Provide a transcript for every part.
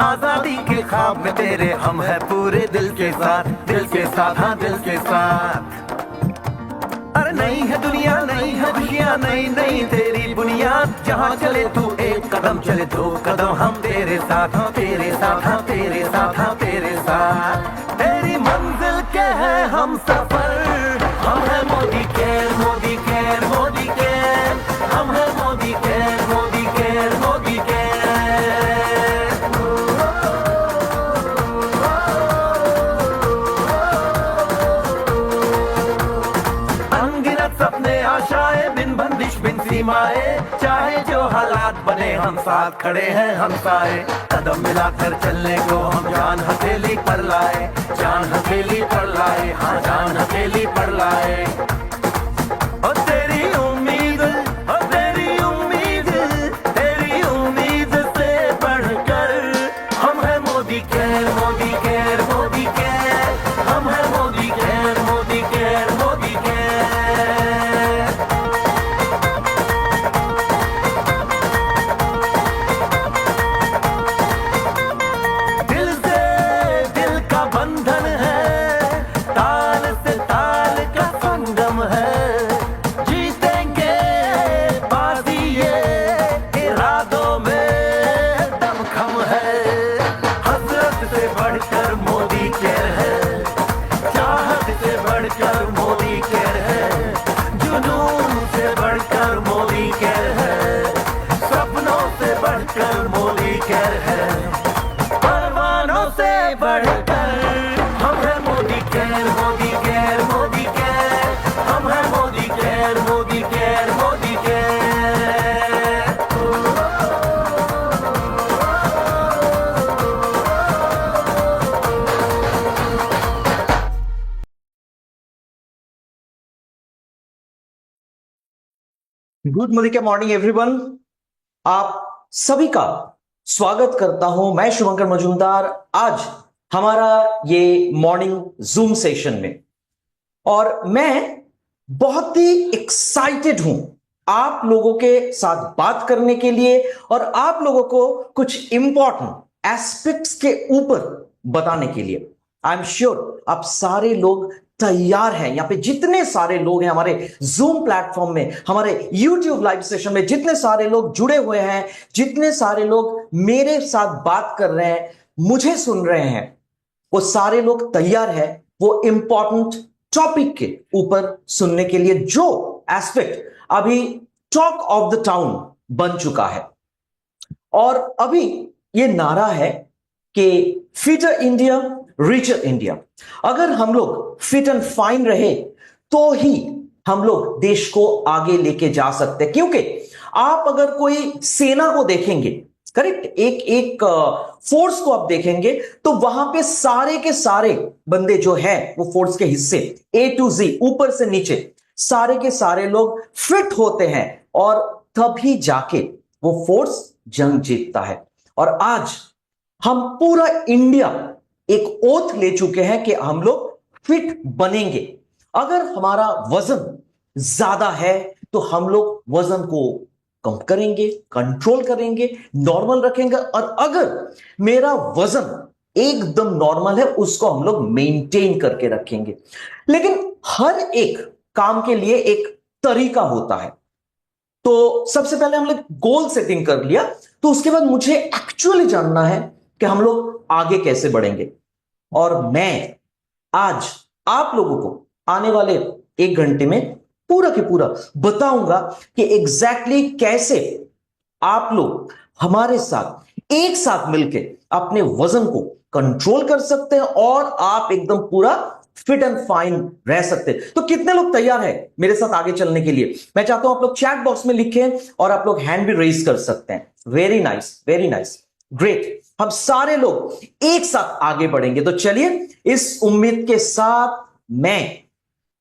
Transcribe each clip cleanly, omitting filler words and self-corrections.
आजादी के ख्वाब में तेरे हम है पूरे दिल के साथ हाँ दिल के साथ। अरे नहीं है दुनिया नहीं है खुशियाँ नहीं नहीं तेरी बुनियाद, जहाँ चले तू एक कदम चले दो कदम हम तेरे साथ हाँ तेरे साथ हाँ तेरे साथ हाँ तेरे साथ। तेरी मंजिल के है हम सफर, हम है Modi care Modi care Modi care, हम है Modi care Modi care Modi care. अनगिनत सपने आशाएं बिन बंदिश बिन सीमाएं, चाहे जो हालात बने हम साथ खड़े हैं हम साए। कदम मिलाकर चलने को हम जान हथेली पर लाए, जान हथेली पर लाए हाँ जान हथेली पर लाए। और तेरी उम्मीद और तेरी उम्मीद तेरी उम्मीद से बढ़कर, हम है Modi care Modi care Modi care, हम है Modi care Modi care Modi care. दिल से दिल का बंधन है, ताल से ताल का संगम है, जीतेंगे बाजी ये इरादों में दमखम है। हसरत से बढ़कर मोदी केयर है, चाहत से बढ़कर मोदी केयर है, जुनून से बढ़कर मोदी केयर है, सपनों से बढ़कर मोदी केयर है, परवानों से बढ़कर हम है Modi care Modi care Modi care, हम है Modi care Modi care Modi care. Good morning morning everyone, आप सभी का स्वागत करता हूं मैं शुभंकर मजूमदार आज हमारा ये मॉर्निंग जूम सेशन में। और मैं बहुत ही एक्साइटेड हूं आप लोगों के साथ बात करने के लिए और आप लोगों को कुछ इंपॉर्टेंट एस्पेक्ट्स के ऊपर बताने के लिए। आई एम श्योर आप सारे लोग तैयार हैं। यहां पे जितने सारे लोग हैं हमारे जूम प्लेटफॉर्म में, हमारे यूट्यूब लाइव सेशन में जितने सारे लोग जुड़े हुए हैं, जितने सारे लोग मेरे साथ बात कर रहे हैं, मुझे सुन रहे हैं, वो सारे लोग तैयार हैं वो इंपॉर्टेंट टॉपिक के ऊपर सुनने के लिए, जो एस्पेक्ट अभी टॉक ऑफ द टाउन बन चुका है। और अभी ये नारा है कि फिटर इंडिया रिचर इंडिया। अगर हम लोग फिट एंड फाइन रहे तो ही हम लोग देश को आगे लेके जा सकते हैं। क्योंकि आप अगर कोई सेना को देखेंगे, करेक्ट, एक फोर्स को आप देखेंगे तो वहां पे सारे के सारे बंदे जो है वो फोर्स के हिस्से A to Z ऊपर से नीचे सारे के सारे लोग फिट होते हैं और तभी जाके वो फोर्स जंग जीतता है। और आज हम पूरा इंडिया एक ओथ ले चुके हैं कि हम लोग फिट बनेंगे। अगर हमारा वजन ज्यादा है तो हम लोग वजन को कम करेंगे, कंट्रोल करेंगे, नॉर्मल रखेंगे। और अगर मेरा वजन एकदम नॉर्मल है उसको हम लोग मेंटेन करके रखेंगे। लेकिन हर एक काम के लिए एक तरीका होता है। तो सबसे पहले हमने गोल सेटिंग कर लिया, तो उसके बाद मुझे एक्चुअली जानना है कि हम लोग आगे कैसे बढ़ेंगे। और मैं आज आप लोगों को आने वाले 1 घंटे में पूरा के पूरा बताऊंगा कि एग्जैक्टली कैसे आप लोग हमारे साथ एक साथ मिलकर अपने वजन को कंट्रोल कर सकते हैं और आप एकदम पूरा फिट एंड फाइन रह सकते हैं। तो कितने लोग तैयार हैं मेरे साथ आगे चलने के लिए? मैं चाहता हूं आप लोग चैट बॉक्स में लिखें और आप लोग हैंड भी रेज कर सकते हैं। Very nice, very nice, great. हम सारे लोग एक साथ आगे बढ़ेंगे। तो चलिए इस उम्मीद के साथ मैं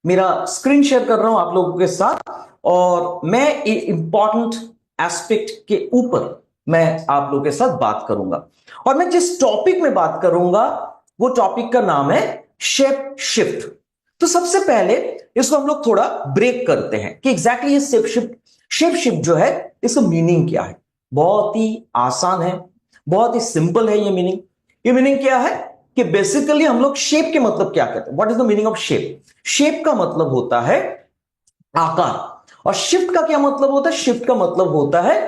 मेरा स्क्रीन शेयर कर रहा हूं आप लोगों के साथ और मैं इंपॉर्टेंट एस्पेक्ट के ऊपर मैं आप लोगों के साथ बात करूंगा। और मैं जिस टॉपिक में बात करूंगा वो टॉपिक का नाम है शेप शिफ्ट। तो सबसे पहले इसको हम लोग थोड़ा ब्रेक करते हैं कि एग्जैक्टली ये शेप शिफ्ट जो है इसका मीनिंग क्या है। बहुत ही आसान है, बहुत ही सिंपल है ये मीनिंग। ये मीनिंग क्या है कि बेसिकली हम लोग शेप के मतलब क्या कहते हैं, what is the meaning of shape. Shape का मतलब होता है आकार, और शिफ्ट का क्या मतलब होता है, शिफ्ट का मतलब होता है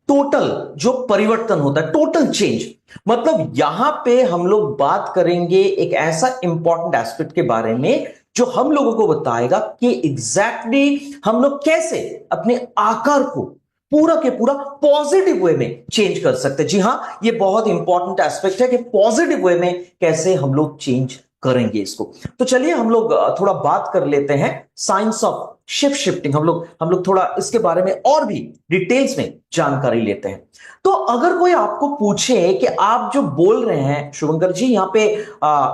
टोटल जो परिवर्तन होता है, टोटल चेंज। मतलब यहां पे हम लोग बात करेंगे एक ऐसा इंपॉर्टेंट एस्पेक्ट के बारे में जो हम लोगों को बताएगा कि एग्जैक्टली हम लोग कैसे अपने आकार को पूरा के पूरा पॉजिटिव वे में चेंज कर सकते हैं। जी हां, ये बहुत इंपॉर्टेंट एस्पेक्ट है कि पॉजिटिव वे में कैसे हम लोग चेंज करेंगे इसको। तो चलिए हम लोग थोड़ा बात कर लेते हैं साइंस ऑफ शिफ्ट शिफ्टिंग। हम लोग थोड़ा इसके बारे में और भी डिटेल्स में जानकारी लेते हैं। तो अगर कोई आपको पूछे कि आप जो बोल रहे हैं शुभंकर जी यहां पे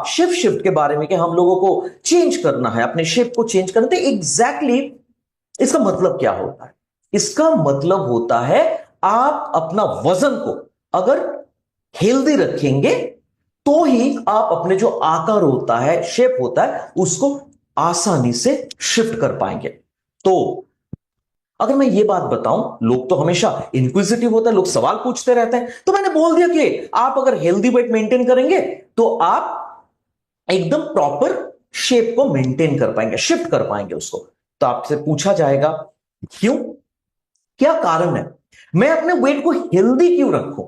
शिफ्ट शिफ्ट के बारे में कि हम लोगों को चेंज करना है, अपने शेप को चेंज करना, तो एग्जैक्टली इसका मतलब क्या होता है। इसका मतलब होता है आप अपना वजन को अगर हेल्दी रखेंगे तो ही आप अपने जो आकार होता है, शेप होता है, उसको आसानी से शिफ्ट कर पाएंगे। तो अगर मैं ये बात बताऊं, लोग तो हमेशा इंक्विजिटिव होता है, लोग सवाल पूछते रहते हैं, तो मैंने बोल दिया कि आप अगर हेल्दी वेट मेंटेन करेंगे तो आप एकदम प्रॉपर शेप को मेंटेन कर पाएंगे, शिफ्ट कर पाएंगे उसको। तो आपसे पूछा जाएगा क्यों, क्या कारण है, मैं अपने वेट को हेल्दी क्यों रखूं।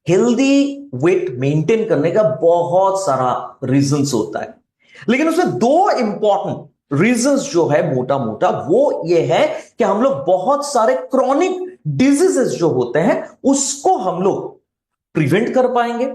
हेल्दी वेट मेंटेन करने का बहुत सारा रीजंस होता है, लेकिन उसमें दो इंपॉर्टेंट रीजंस जो है मोटा मोटा वो ये है कि हम लोग बहुत सारे क्रॉनिक डिजीजेस जो होते हैं उसको हम लोग प्रिवेंट कर पाएंगे।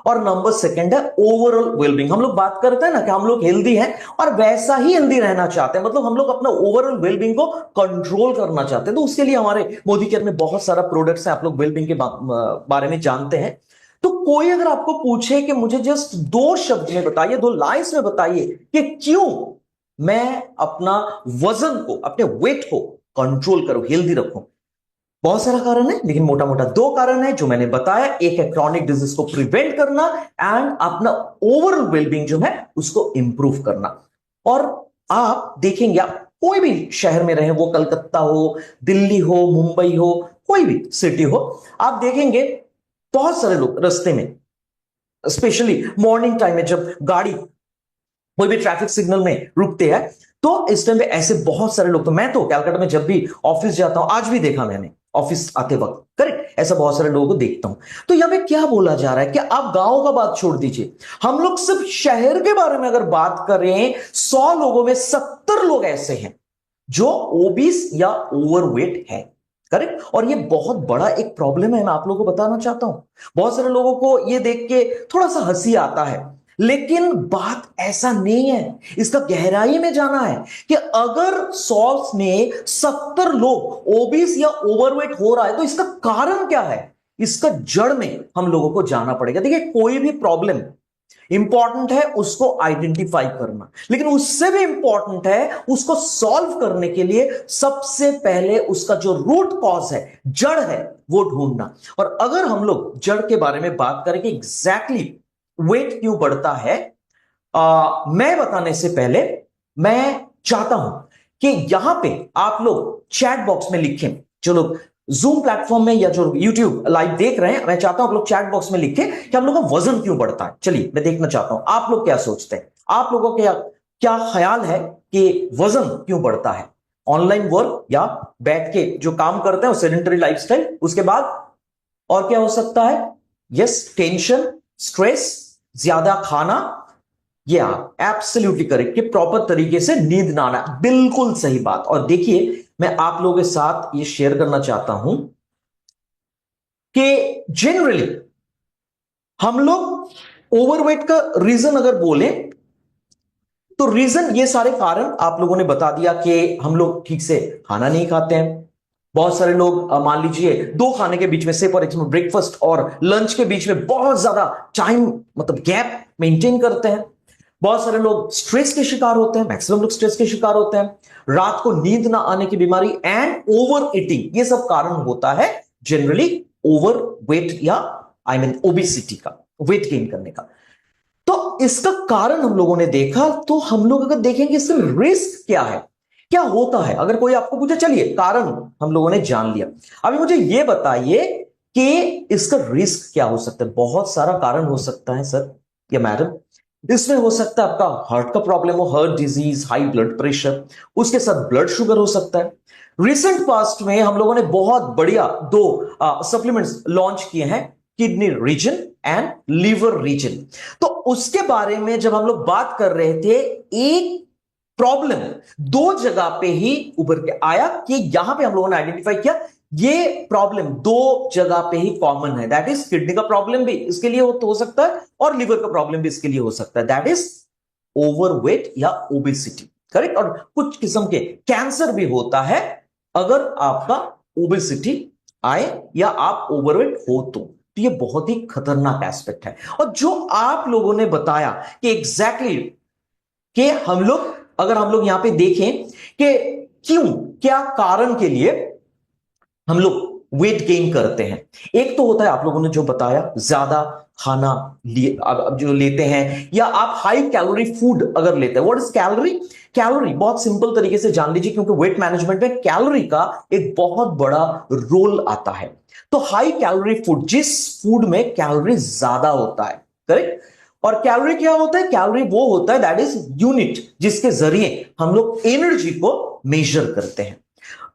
और नंबर सेकंड है ओवरऑल वेलबींग। हम लोग बात करते हैं ना कि हम लोग हेल्दी हैं और वैसा ही हेल्दी रहना चाहते हैं, मतलब हम लोग अपना ओवरऑल वेलबींग को कंट्रोल करना चाहते हैं। तो उसके लिए हमारे मोदी केयर में बहुत सारा प्रोडक्ट्स हैं, आप लोग वेलबींग के बारे में जानते हैं। तो कोई अगर आपको पूछे कि मुझे जस्ट दो शब्द में बताइए, दो लाइंस में बताइए कि क्यों मैं अपना वजन को, अपने वेट को कंट्रोल करूं, हेल्दी रखूं, बहुत सारा कारण है, लेकिन मोटा मोटा दो कारण है जो मैंने बताया। एक है क्रॉनिक डिजीज को प्रिवेंट करना एंड अपना ओवरऑल वेलबींग जो है उसको इंप्रूव करना। और आप देखेंगे, आप कोई भी शहर में रहे, वो कलकत्ता हो, दिल्ली हो, मुंबई हो, कोई भी सिटी हो, आप देखेंगे बहुत सारे लोग रास्ते में, स्पेशली मॉर्निंग टाइम में जब गाड़ी कोई भी ट्रैफिक सिग्नल में रुकते हैं, तो इस टाइम पे ऐसे बहुत सारे लोग, तो मैं तो कलकत्ता में जब भी ऑफिस जाता हूं, आज भी देखा मैंने ऑफिस आते वक्त, करेक्ट, ऐसा बहुत सारे लोगों को देखता हूं। तो यहां पे क्या बोला जा रहा है कि आप गांव का बात छोड़ दीजिए, हम लोग सिर्फ शहर के बारे में अगर बात करें, 100 लोगों में 70 लोग ऐसे हैं जो ओबीस या ओवरवेट है, करेक्ट। और ये बहुत बड़ा एक प्रॉब्लम है, मैं आप लोगों को बताना चाहता हूं। बहुत सारे लोगों को ये देख के थोड़ा सा हंसी आता है, लेकिन बात ऐसा नहीं है, इसका गहराई में जाना है कि अगर 100 में 70 लोग ओबीस या ओवरवेट हो रहा है तो इसका कारण क्या है, इसका जड़ में हम लोगों को जाना पड़ेगा। देखिए, कोई भी प्रॉब्लम इंपॉर्टेंट है उसको आइडेंटिफाई करना, लेकिन उससे भी इंपॉर्टेंट है उसको सॉल्व करने के लिए सबसे पहले उसका जो रूट कॉज है, जड़ है, वो ढूंढना। और अगर हम लोग जड़ के बारे में बात करें कि एग्जैक्टली वेट क्यों बढ़ता है, मैं बताने से पहले मैं चाहता हूं कि यहां पे आप लोग चैट बॉक्स में लिखें, जो लोग जूम प्लेटफॉर्म में या जो यूट्यूब लाइव देख रहे हैं, मैं चाहता हूं आप लोग चैट बॉक्स में लिखें कि हम लोगों का वजन क्यों बढ़ता है। चलिए मैं देखना चाहता हूं आप लोग क्या सोचते हैं, आप लोगों के क्या ख्याल है कि वजन क्यों बढ़ता है। ऑनलाइन वर्क या बैठ के जो काम करते हैं, सेडेंटरी लाइफस्टाइल, उसके बाद और क्या हो सकता है, यस, टेंशन, स्ट्रेस, ज्यादा खाना, या एब्सोल्युटली करेक्ट कि प्रॉपर तरीके से नींद ना आना, बिल्कुल सही बात। और देखिए, मैं आप लोगों के साथ ये शेयर करना चाहता हूं कि जनरली हम लोग ओवरवेट का रीजन अगर बोले तो रीजन, ये सारे कारण आप लोगों ने बता दिया कि हम लोग ठीक से खाना नहीं खाते हैं। बहुत सारे लोग मान लीजिए दो खाने के बीच में से, फॉर एग्जाम्पल ब्रेकफास्ट और लंच के बीच में बहुत ज्यादा टाइम, मतलब गैप मेंटेन करते हैं। बहुत सारे लोग स्ट्रेस के शिकार होते हैं, मैक्सिमम लोग स्ट्रेस के शिकार होते हैं, रात को नींद ना आने की बीमारी एंड ओवर ईटिंग, ये सब कारण होता है जनरली ओवर वेट या ओबेसिटी का, वेट गेन करने का। तो इसका कारण हम लोगों ने देखा, तो हम लोग अगर देखेंगे इससे रिस्क क्या है, क्या होता है। अगर कोई आपको पूछे, चलिए कारण हम लोगों ने जान लिया, अभी मुझे यह बताइए कि इसका रिस्क क्या हो सकता है। बहुत सारा कारण हो सकता है सर या मैडम। इसमें हो सकता है आपका हार्ट का प्रॉब्लम हो, heart disease, high blood pressure, उसके साथ ब्लड शुगर हो सकता है। रिसेंट पास्ट में हम लोगों ने बहुत बढ़िया दो सप्लीमेंट्स लॉन्च किए हैं, kidney reason and liver reason. तो उसके बारे में जब हम लोग बात कर रहे थे, एक प्रॉब्लम दो जगह पे ही उभर के आया कि यहां पे हम लोगों ने आइडेंटिफाई किया ये प्रॉब्लम दो जगह पे ही कॉमन है। दैट इज किडनी का प्रॉब्लम भी इसके लिए हो सकता है और लिवर का प्रॉब्लम भी इसके लिए हो सकता है। दैट इज ओवरवेट या ओबेसिटी, करेक्ट। और कुछ किस्म के कैंसर भी होता है अगर आपका ओबेसिटी आए या आप ओवरवेट हो तो ये बहुत ही खतरनाक एस्पेक्ट है। और जो आप लोगों ने बताया कि एग्जैक्टली कि हम लोग, अगर हम लोग यहां पे देखें कि क्यों, क्या कारण के लिए हम लोग वेट गेन करते हैं। एक तो होता है आप लोगों ने जो बताया, ज्यादा खाना अब जो लेते हैं, या आप हाई कैलोरी फूड अगर लेते हैं। What is calorie? कैलोरी बहुत सिंपल तरीके से जान लीजिए, क्योंकि वेट मैनेजमेंट में कैलोरी का एक बहुत बड़ा रोल आता है। तो हाई कैलोरी फूड, जिस फूड में कैलोरी ज्यादा होता है, करेक्ट। और कैलोरी क्या होता है? कैलोरी वो होता है दैट इज यूनिट जिसके जरिए हम लोग एनर्जी को मेजर करते हैं।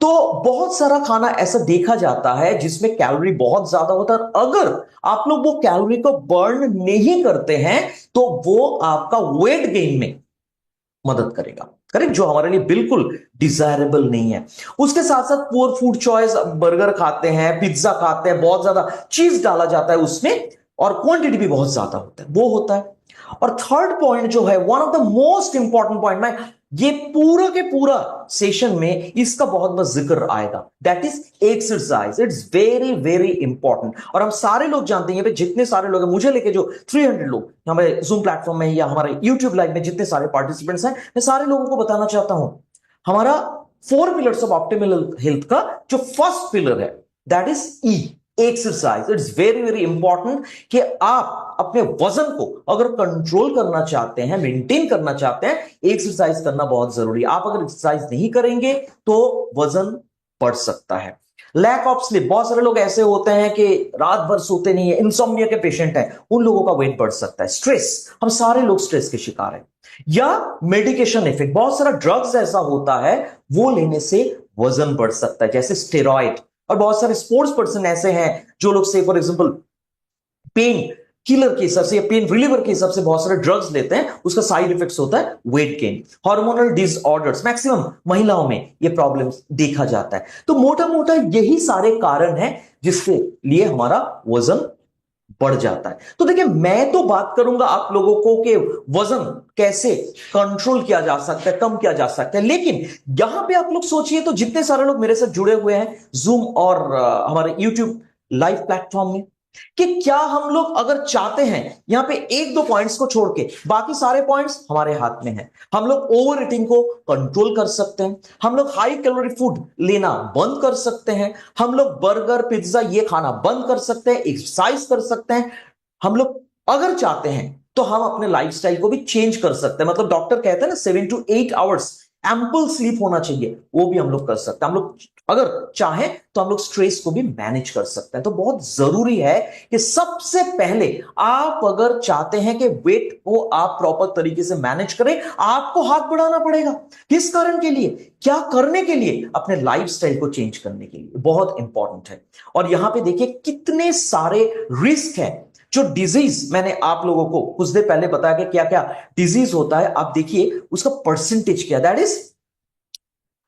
तो बहुत सारा खाना ऐसा देखा जाता है जिसमें कैलोरी बहुत ज्यादा होता है, और अगर आप लोग वो कैलोरी को बर्न नहीं करते हैं तो वो आपका वेट गेन में मदद करेगा, करेक्ट, जो हमारे लिए बिल्कुल डिजायरेबल नहीं है। उसके साथ साथ पुअर फूड चॉइस, बर्गर खाते हैं, पिज्जा खाते हैं, बहुत ज्यादा चीज डाला जाता है उसमें और क्वांटिटी भी बहुत ज्यादा होता है, वो होता है। और थर्ड पॉइंट जो है, one of the most important point, मैं ये पूरा के पूरा सेशन में इसका बहुत बहुत जिक्र आएगा, that is exercise. It's very very important. और हम सारे लोग जानते हैं, जितने सारे लोग हैं, मुझे लेके जो 300 लोग हमारे जूम प्लेटफॉर्म में या हमारे यूट्यूब लाइव में जितने सारे पार्टिसिपेंट्स हैं, मैं सारे लोगों को बताना चाहता हूं, हमारा 4 पिलर्स ऑफ ऑप्टिमल हेल्थ का जो फर्स्ट पिलर है that is E, exercise. It's very very important कि आप अपने वजन को अगर कंट्रोल करना चाहते हैं, मेंटेन करना चाहते हैं, एक्सरसाइज करना बहुत जरूरी है। आप अगर एक्सरसाइज नहीं करेंगे तो वजन बढ़ सकता है। लैक ऑफ स्लीप, बहुत सारे लोग ऐसे होते हैं कि रात भर सोते नहीं है, इंसोम्निया के पेशेंट हैं, उन लोगों का वेट बढ़ सकता है। स्ट्रेस, हम सारे लोग स्ट्रेस के शिकार हैं। या मेडिकेशन इफेक्ट, बहुत सारा ड्रग्स ऐसा होता है वो लेने से वजन बढ़ सकता है, जैसे स्टेरॉइड। और बहुत सारे स्पोर्ट्स पर्सन ऐसे हैं जो लोग से फॉर एग्जांपल पेन किलर के हिसाब से या पेन रिलीवर के हिसाब से बहुत सारे ड्रग्स लेते हैं, उसका साइड इफेक्ट्स होता है weight gain. Hormonal disorders, maximum महिलाओं में ये प्रॉब्लम्स देखा जाता है। तो मोटा मोटा यही सारे कारण हैं जिसके लिए हमारा वजन बढ़ जाता है। तो देखिए, मैं तो बात करूंगा आप लोगों को कि वजन कैसे कंट्रोल किया जा सकता है, कम किया जा सकता है, लेकिन यहां पे आप लोग सोचिए तो जितने सारे लोग मेरे साथ जुड़े हुए हैं जूम और हमारे यूट्यूब लाइव प्लेटफॉर्म में, कि क्या हम लोग अगर चाहते हैं, यहां पे एक दो पॉइंट्स को छोड़ के बाकी सारे पॉइंट्स हमारे हाथ में हैं। हम लोग ओवर ईटिंग को कंट्रोल कर सकते हैं, हम लोग हाई कैलोरी फूड लेना बंद कर सकते हैं, हम लोग बर्गर पिज्जा ये खाना बंद कर सकते हैं, एक्सरसाइज कर सकते हैं। हम लोग अगर चाहते हैं तो हम अपने लाइफस्टाइल को भी चेंज कर सकते हैं। मतलब डॉक्टर कहते हैं ना 7 to 8 आवर्स एम्पल स्लीप होना चाहिए, वो भी हम लोग कर सकते हैं। हम लोग अगर चाहें तो हम लोग स्ट्रेस को भी मैनेज कर सकते हैं। तो बहुत जरूरी है कि सबसे पहले आप अगर चाहते हैं कि वेट को आप प्रॉपर तरीके से मैनेज करें, आपको हाथ बढ़ाना पड़ेगा। किस कारण के लिए, क्या करने के लिए? अपने लाइफस्टाइल को चेंज करने के लिए। बहुत इंपॉर्टेंट है। और यहां पे देखिए कितने सारे रिस्क हैं। जो डिजीज मैंने आप लोगों को कुछ देर पहले बताया कि क्या क्या डिजीज होता है, आप देखिए उसका परसेंटेज क्या, दैट इज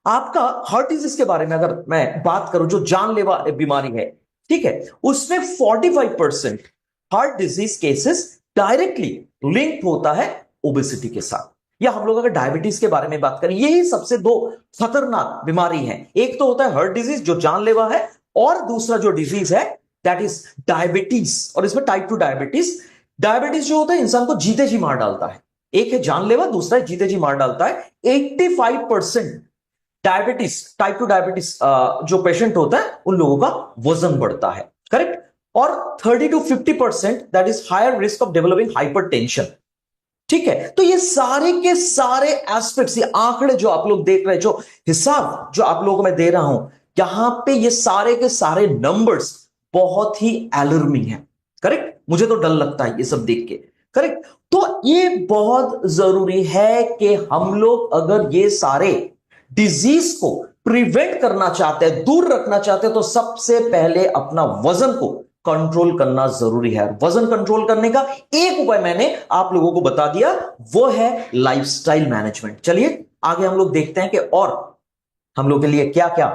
आपका हार्ट डिजीज के बारे में अगर मैं बात करूं, जो जानलेवा बीमारी है, ठीक है, उसमें 45% heart disease cases directly link होता है ओबेसिटी के साथ। या हम लोग अगर डायबिटीज के बारे में बात करें, यही सबसे दो खतरनाक बीमारी है। एक तो होता है हार्ट डिजीज जो जानलेवा है, और दूसरा जो डिजीज है दैट इज डायबिटीज। और इसमें टाइप 2 डायबिटीज, डायबिटीज जो होता है इंसान को जीते जी मार डालता है। एक है जानलेवा, दूसरा है जीते जी मार डालता है। 85% डायबिटीज, टाइप 2 डायबिटीज जो पेशेंट होता है उन लोगों का वजन बढ़ता है, करेक्ट। और 30 to 50% that is higher risk of developing hypertension. ठीक है, तो ये सारे के सारे एस्पेक्ट्स, ये आंकड़े जो आप लोग देख रहे हैं, जो हिसाब जो आप लोगों को मैं दे रहा हूं, यहां पे ये सारे के सारे नंबर्स बहुत ही अलार्मिंग है। करेक्ट, मुझे तो डर लगता है ये सब देख के। करेक्ट, तो ये बहुत जरूरी है कि हम लोग अगर ये सारे डिजीज को प्रिवेंट करना चाहते हैं, दूर रखना चाहते हैं, तो सबसे पहले अपना वजन को कंट्रोल करना जरूरी है। वजन कंट्रोल करने का एक उपाय मैंने आप लोगों को बता दिया, वो है लाइफस्टाइल मैनेजमेंट। चलिए आगे हम लोग देखते हैं कि और हम लोग के लिए क्या क्या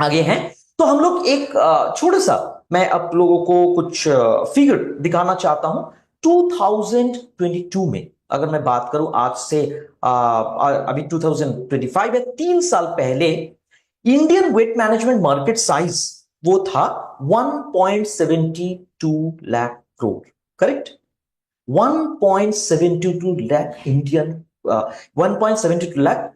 आगे हैं। तो हम लोग एक छोटा सा, मैं आप लोगों को कुछ फिगर दिखाना चाहता हूं। 2022 में अगर मैं बात करूं, आज से अभी 2025 है, 3 साल पहले Indian weight management market size वो था 1.72 लाख करोड़। करेक्ट, 1.72 लाख इंडियन 1.72 लाख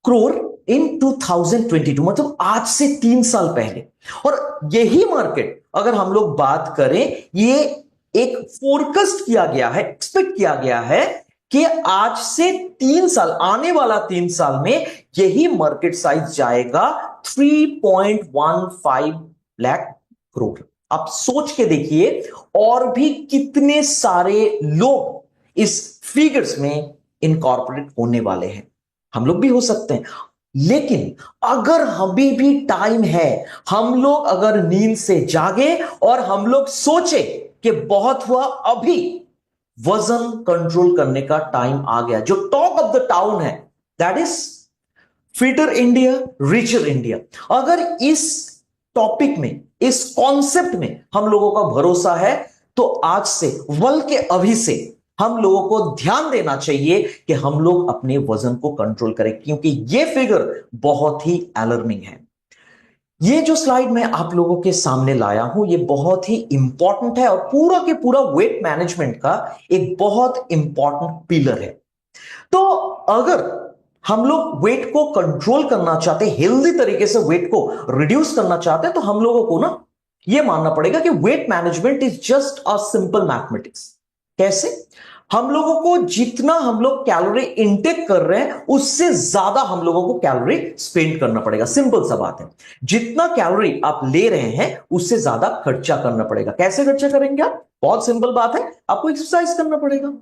करोड़ इन 2022, मतलब आज से 3 साल पहले। और यही मार्केट अगर हम लोग बात करें, ये एक फोरकास्ट किया गया है, एक्सपेक्ट किया गया है कि आज से 3 साल, आने वाला 3 साल में यही मार्केट साइज जाएगा 3.15 लाख करोड़। आप सोच के देखिए, और भी कितने सारे लोग इस फिगर्स में इनकॉर्पोरेट होने वाले हैं। हम लोग भी हो सकते हैं, लेकिन अगर अभी भी टाइम है, हम लोग अगर नींद से जागे और हम लोग सोचे कि बहुत हुआ, अभी वजन कंट्रोल करने का टाइम आ गया। जो टॉक ऑफ द टाउन है, that is fitter India, richer India. अगर इस टॉपिक में, इस कॉन्सेप्ट में हम लोगों का भरोसा है, तो आज से, बल्कि अभी से हम लोगों को ध्यान देना चाहिए कि हम लोग अपने वजन को कंट्रोल करें, क्योंकि यह फिगर बहुत ही अलार्मिंग है। ये जो स्लाइड मैं आप लोगों के सामने लाया हूं, ये बहुत ही इंपॉर्टेंट है और पूरा के पूरा वेट मैनेजमेंट का एक बहुत इंपॉर्टेंट पिलर है। तो अगर हम लोग वेट को कंट्रोल करना चाहते हैं, हेल्दी तरीके से वेट को रिड्यूस करना चाहते हैं, तो हम लोगों को ना यह मानना पड़ेगा कि weight management is just a simple mathematics. कैसे? हम लोगों को जितना हम लोग कैलोरी इनटेक कर रहे हैं, उससे ज्यादा हम लोगों को कैलोरी स्पेंड करना पड़ेगा। सिंपल सा बात है, जितना कैलोरी आप ले रहे हैं उससे ज्यादा खर्चा करना पड़ेगा। कैसे खर्चा करेंगे आप? बहुत सिंपल बात है, आपको एक्सरसाइज करना पड़ेगा।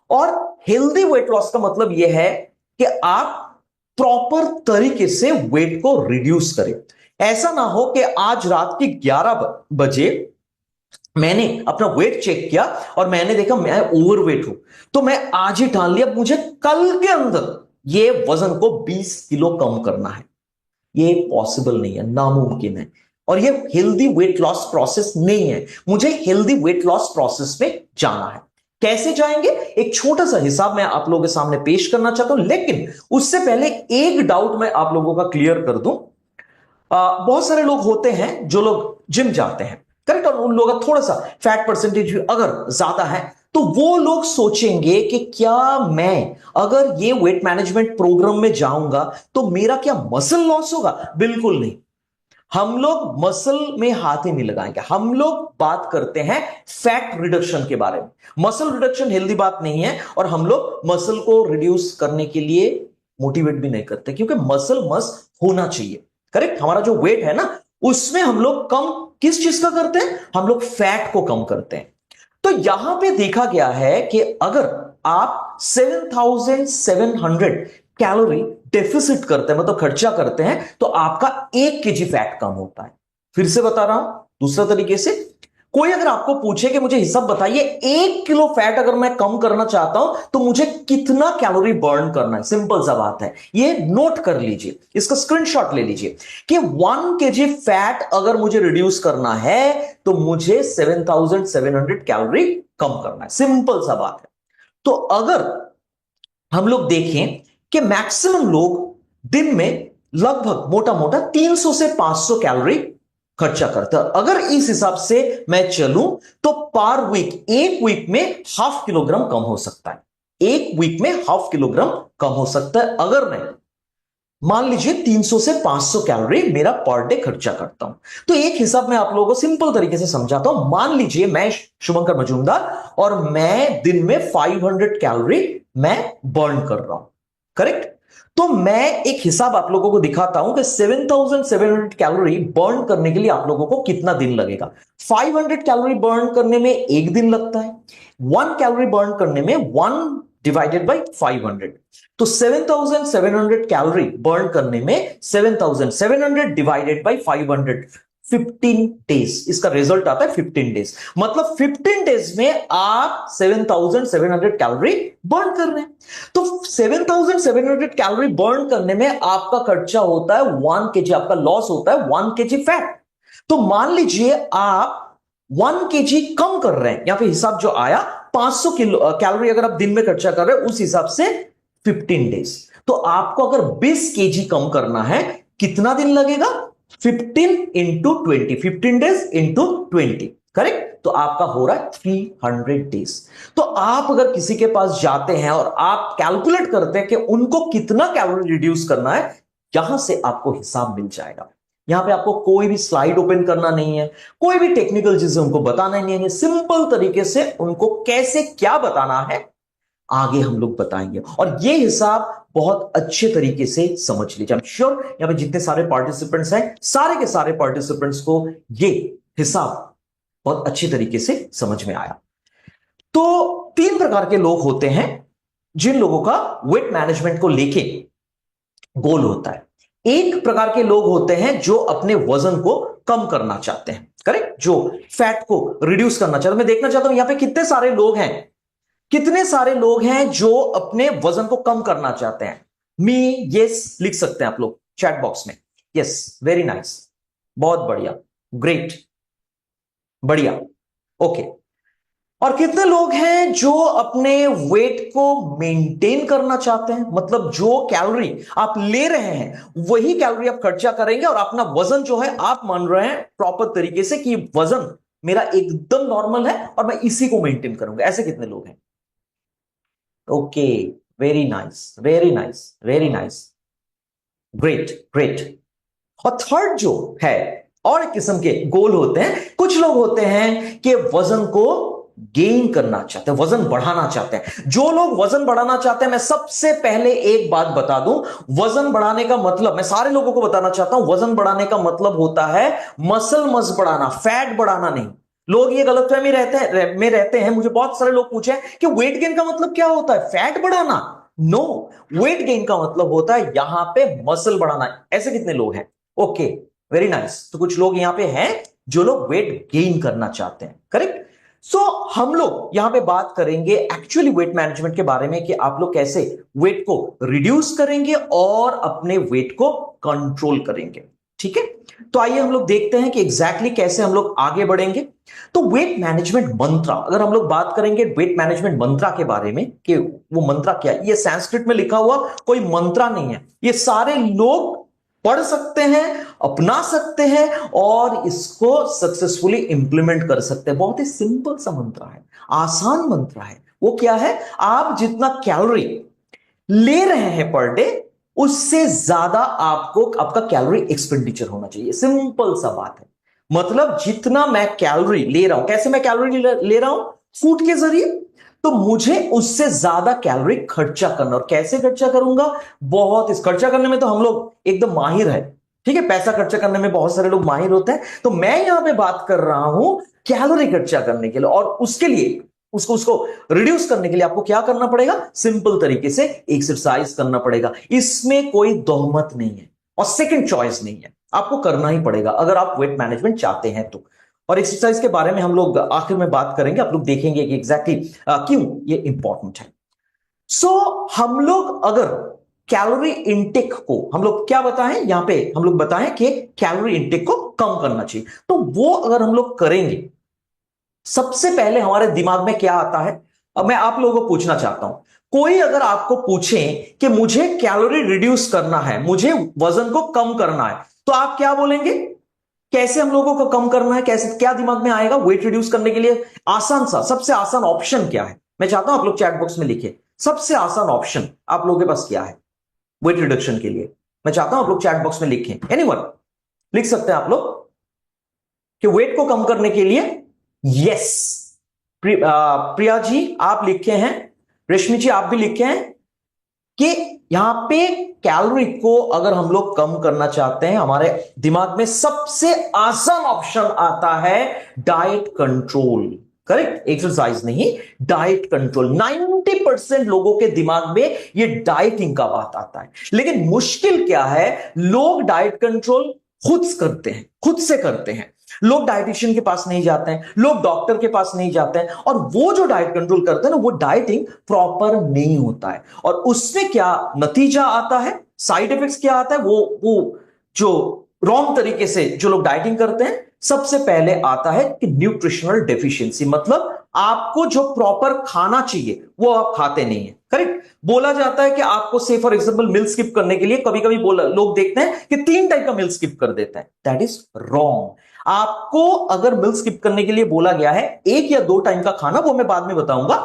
और हेल्दी वेट लॉस का मतलब यह है कि आप प्रॉपर तरीके से वेट को रिड्यूस करें। ऐसा ना हो कि आज रात के 11 बजे मैंने अपना वेट चेक किया और मैंने देखा मैं ओवरवेट हूं, तो मैं आज ही ठान लिया मुझे कल के अंदर ये वजन को 20 किलो कम करना है। ये पॉसिबल नहीं है, नामुमकिन है, और ये हेल्दी वेट लॉस प्रोसेस नहीं है। मुझे हेल्दी वेट लॉस प्रोसेस में जाना है। कैसे जाएंगे? एक छोटा सा हिसाब मैं आप लोगों के सामने पेश करना चाहता हूं, लेकिन उससे पहले एक डाउट मैं आप लोगों का क्लियर कर दूं। बहुत सारे लोग होते हैं जो लोग जिम जाते हैं, करेक्ट, और उन लोगों का थोड़ा सा फैट परसेंटेज अगर ज्यादा है, तो वो लोग सोचेंगे कि क्या मैं अगर ये वेट मैनेजमेंट प्रोग्राम में जाऊंगा तो मेरा क्या मसल लॉस होगा? बिल्कुल नहीं। हम लोग मसल में हाथ ही नहीं लगाएंगे। हम लोग बात करते हैं फैट रिडक्शन के बारे में। मसल रिडक्शन हेल्दी बात नहीं है, और हम लोग मसल को रिड्यूस करने के लिए मोटिवेट भी नहीं करते, क्योंकि मसल मस्ट होना चाहिए। करेक्ट, हमारा जो वेट है ना, उसमें हम लोग कम किस चीज का करते हैं? हम लोग फैट को कम करते हैं। तो यहां पे देखा गया है कि अगर आप 7700 कैलोरी डेफिसिट करते हैं, मतलब खर्चा करते हैं, तो आपका 1 केजी फैट कम होता है। फिर से बता रहा हूं दूसरा तरीके से, कोई अगर आपको पूछे कि मुझे हिसाब बताइए 1 किलो फैट अगर मैं कम करना चाहता हूं तो मुझे कितना कैलोरी बर्न करना है, सिंपल सा बात है, ये नोट कर लीजिए, इसका स्क्रीनशॉट ले लीजिए कि 1 केजी फैट अगर मुझे रिड्यूस करना है तो मुझे 7700 कैलोरी कम करना है। सिंपल सा बात है। तो अगर हम लोग देखें कि मैक्सिमम लोग दिन में लगभग मोटा मोटा 300 से 500 कैलोरी खर्चा करता है। अगर इस हिसाब से मैं चलूं तो पर वीक, एक वीक में 0.5 किलोग्राम कम हो सकता है। एक वीक में 0.5 किलोग्राम कम हो सकता है, अगर मैं मान लीजिए 300 से 500 कैलोरी मेरा पर डे खर्चा करता हूं। तो एक हिसाब मैं आप लोगों को सिंपल तरीके से समझाता हूं। मान लीजिए मैं शुभंकर मजूमदार और मैं दिन में 500 कैलोरी मैं बर्न कर रहा हूं, करेक्ट। तो मैं एक हिसाब आप लोगों को दिखाता हूं कि 7700 कैलोरी बर्न करने के लिए आप लोगों को कितना दिन लगेगा। 500 कैलोरी बर्न करने में 1 दिन लगता है, 1 कैलोरी बर्न करने में 1 डिवाइडेड बाई 500। तो 7700 कैलोरी बर्न करने में 7700 डिवाइडेड बाई 500, 15 डेज इसका रिजल्ट आता है। 15 डेज मतलब 15 डेज में आप 7700 कैलोरी बर्न कर रहे हैं। तो 7700 कैलोरी बर्न करने में आपका खर्चा होता है 1 केजी, आपका लॉस होता है 1 केजी फैट। तो मान लीजिए आप 1 केजी कम कर रहे हैं, यहां पे हिसाब जो आया 500 कैलोरी अगर आप दिन में खर्चा कर रहे हैं उस हिसाब से 15 डेज। तो आपको अगर 20 केजी कम करना है कितना दिन लगेगा? 15 इंटू 20, 15 डेज इंटू 20, करेक्ट? तो आपका हो रहा है 300 डेज। तो आप अगर किसी के पास जाते हैं और आप कैलकुलेट करते हैं कि उनको कितना कैलोरी रिड्यूस करना है, यहां से आपको हिसाब मिल जाएगा। यहां पे आपको कोई भी स्लाइड ओपन करना नहीं है, कोई भी टेक्निकल चीजें उनको बताना नहीं है, सिंपल तरीके से उनको कैसे क्या बताना है आगे हम लोग बताएंगे। और ये हिसाब बहुत अच्छे तरीके से समझ लीजिए। आई एम श्योर यहां पे जितने सारे पार्टिसिपेंट्स हैं, सारे के सारे पार्टिसिपेंट्स को ये हिसाब बहुत अच्छी तरीके से समझ में आया। तो 3 प्रकार के लोग होते हैं जिन लोगों का वेट मैनेजमेंट को लेके गोल होता है। एक प्रकार के लोग होते हैं जो अपने वजन को कम करना चाहते हैं, करेक्ट? जो फैट को रिड्यूस करना चाहते हैं। मैं देखना चाहता हूं यहां पे कितने सारे लोग हैं, कितने सारे लोग हैं जो अपने वजन को कम करना चाहते हैं। मी यस लिख सकते हैं आप लोग चैट बॉक्स में। यस, वेरी नाइस, बहुत बढ़िया, ग्रेट, बढ़िया, ओके। और कितने लोग हैं जो अपने वेट को मेंटेन करना चाहते हैं, मतलब जो कैलोरी आप ले रहे हैं वही कैलोरी आप खर्चा करेंगे और अपना वजन जो है आप मान रहे हैं प्रॉपर तरीके से कि वजन मेरा एकदम नॉर्मल है और मैं इसी को मेंटेन करूंगा। ऐसे कितने लोग हैं? Okay, very nice, very nice, very nice, great, great. और थर्ड जो है और एक किस्म के गोल होते हैं, कुछ लोग होते हैं कि वजन को गेन करना चाहते हैं, वजन बढ़ाना चाहते हैं। जो लोग वजन बढ़ाना चाहते हैं, मैं सबसे पहले एक बात बता दूं, वजन बढ़ाने का मतलब, मैं सारे लोगों को बताना चाहता हूं, वजन बढ़ाने का मतलब होता है मसल मस बढ़ाना, फैट बढ़ाना नहीं। लोग ये गलतफहमी रहते हैं। मुझे बहुत सारे लोग पूछे कि वेट गेन का मतलब क्या होता है? फैट बढ़ाना? नो, वेट गेन का मतलब होता है यहां पे मसल बढ़ाना। ऐसे कितने लोग हैं? Okay, very nice. तो कुछ लोग यहां पे हैं जो लोग वेट गेन करना चाहते हैं, करेक्ट? सो हम लोग यहां पे बात करेंगे एक्चुअली वेट मैनेजमेंट के बारे में कि आप लोग कैसे वेट को रिड्यूस करेंगे और अपने वेट को कंट्रोल करेंगे, ठीक है? तो आइए हम लोग देखते हैं कि एग्जैक्टली कैसे हम लोग आगे बढ़ेंगे। तो वेट मैनेजमेंट मंत्रा, अगर हम लोग बात करेंगे वेट मैनेजमेंट मंत्रा के बारे में कि वो मंत्रा क्या है, ये संस्कृत में लिखा हुआ कोई मंत्रा नहीं है। ये सारे लोग पढ़ सकते हैं, अपना सकते हैं और इसको सक्सेसफुली इंप्लीमेंट कर सकते हैं। बहुत ही सिंपल सा मंत्र है, आसान मंत्र है। वो क्या है? आप जितना कैलोरी ले रहे हैं पर डे, उससे ज्यादा आपको आपका कैलोरी एक्सपेंडिचर होना चाहिए। सिंपल सा बात है। मतलब जितना मैं कैलोरी ले रहा हूं, कैसे मैं कैलोरी ले रहा हूं? फूड के जरिए। तो मुझे उससे ज्यादा कैलोरी खर्चा करना, और कैसे खर्चा करूंगा? बहुत इस खर्चा करने में तो हम लोग एकदम माहिर है, ठीक है? पैसा खर्चा करने में बहुत सारे लोग माहिर होते हैं। तो मैं यहां पे बात कर रहा हूं कैलोरी खर्चा करने के लिए, और उसके लिए उसको रिड्यूस करने के लिए आपको क्या करना पड़ेगा? सिंपल तरीके से एक्सरसाइज करना पड़ेगा। इसमें कोई दोहमत नहीं है और सेकंड चॉइस नहीं है, आपको करना ही पड़ेगा अगर आप वेट मैनेजमेंट चाहते हैं तो। और एक्सरसाइज के बारे में हम लोग आखिर में बात करेंगे, आप लोग देखेंगे कि एग्जैक्टली क्यों ये इंपॉर्टेंट है। सो हम लोग अगर कैलोरी इंटेक को हम लोग क्या बताएं, यहां पे हम लोग बताएं कि कैलोरी इंटेक को कम करना चाहिए। तो वो अगर हम लोग करेंगे, सबसे पहले हमारे दिमाग में क्या आता है? अब मैं आप लोगों को पूछना चाहता हूं, कोई अगर आपको पूछे कि मुझे कैलोरी रिड्यूस करना है, मुझे वजन को कम करना है, तो आप क्या बोलेंगे? कैसे हम लोगों को कम करना है? कैसे, क्या दिमाग में आएगा वेट रिड्यूस करने के लिए? आसान सा, सबसे आसान ऑप्शन क्या है? मैं चाहता हूं आप लोग चैट बॉक्स में लिखिए, सबसे आसान ऑप्शन आप लोगों के पास क्या है वेट रिडक्शन के लिए? मैं चाहता हूं आप लोग चैट बॉक्स में लिखें। एनीवन लिख सकते हैं आप लोग कि वेट को कम करने के लिए यस। प्रिया जी आप लिखे हैं, रेशमी जी आप भी लिखे हैं, कि यहां पे कैलोरी को अगर हम लोग कम करना चाहते हैं, हमारे दिमाग में सबसे आसान ऑप्शन आता है डाइट कंट्रोल। करेक्ट, एक्सरसाइज नहीं, डाइट कंट्रोल। 90% लोगों के दिमाग में ये डाइटिंग का बात आता है। लेकिन मुश्किल क्या है, लोग डाइट कंट्रोल खुद करते हैं, खुद से करते हैं। लोग डाइटिशियन के पास नहीं जाते हैं, लोग डॉक्टर के पास नहीं जाते हैं, और वो जो डाइट कंट्रोल करते हैं ना, वो डाइटिंग प्रॉपर नहीं होता है। और उसमें क्या नतीजा आता है, साइड इफेक्ट्स क्या आता है, वो जो रॉन्ग तरीके से जो लोग डाइटिंग करते हैं, सबसे पहले आता है कि न्यूट्रिशनल डेफिशिएंसी, मतलब आपको जो प्रॉपर खाना चाहिए वो आप खाते नहीं है। करेक्ट, बोला जाता है कि आपको से फॉर एग्जांपल मिल स्किप करने के लिए कभी कभी लोग देखते हैं कि 3 टाइप का मिल स्किप कर देते हैं। That is wrong. आपको अगर मिल स्किप करने के लिए बोला गया है 1 या 2 टाइम का खाना, वो मैं बाद में बताऊंगा,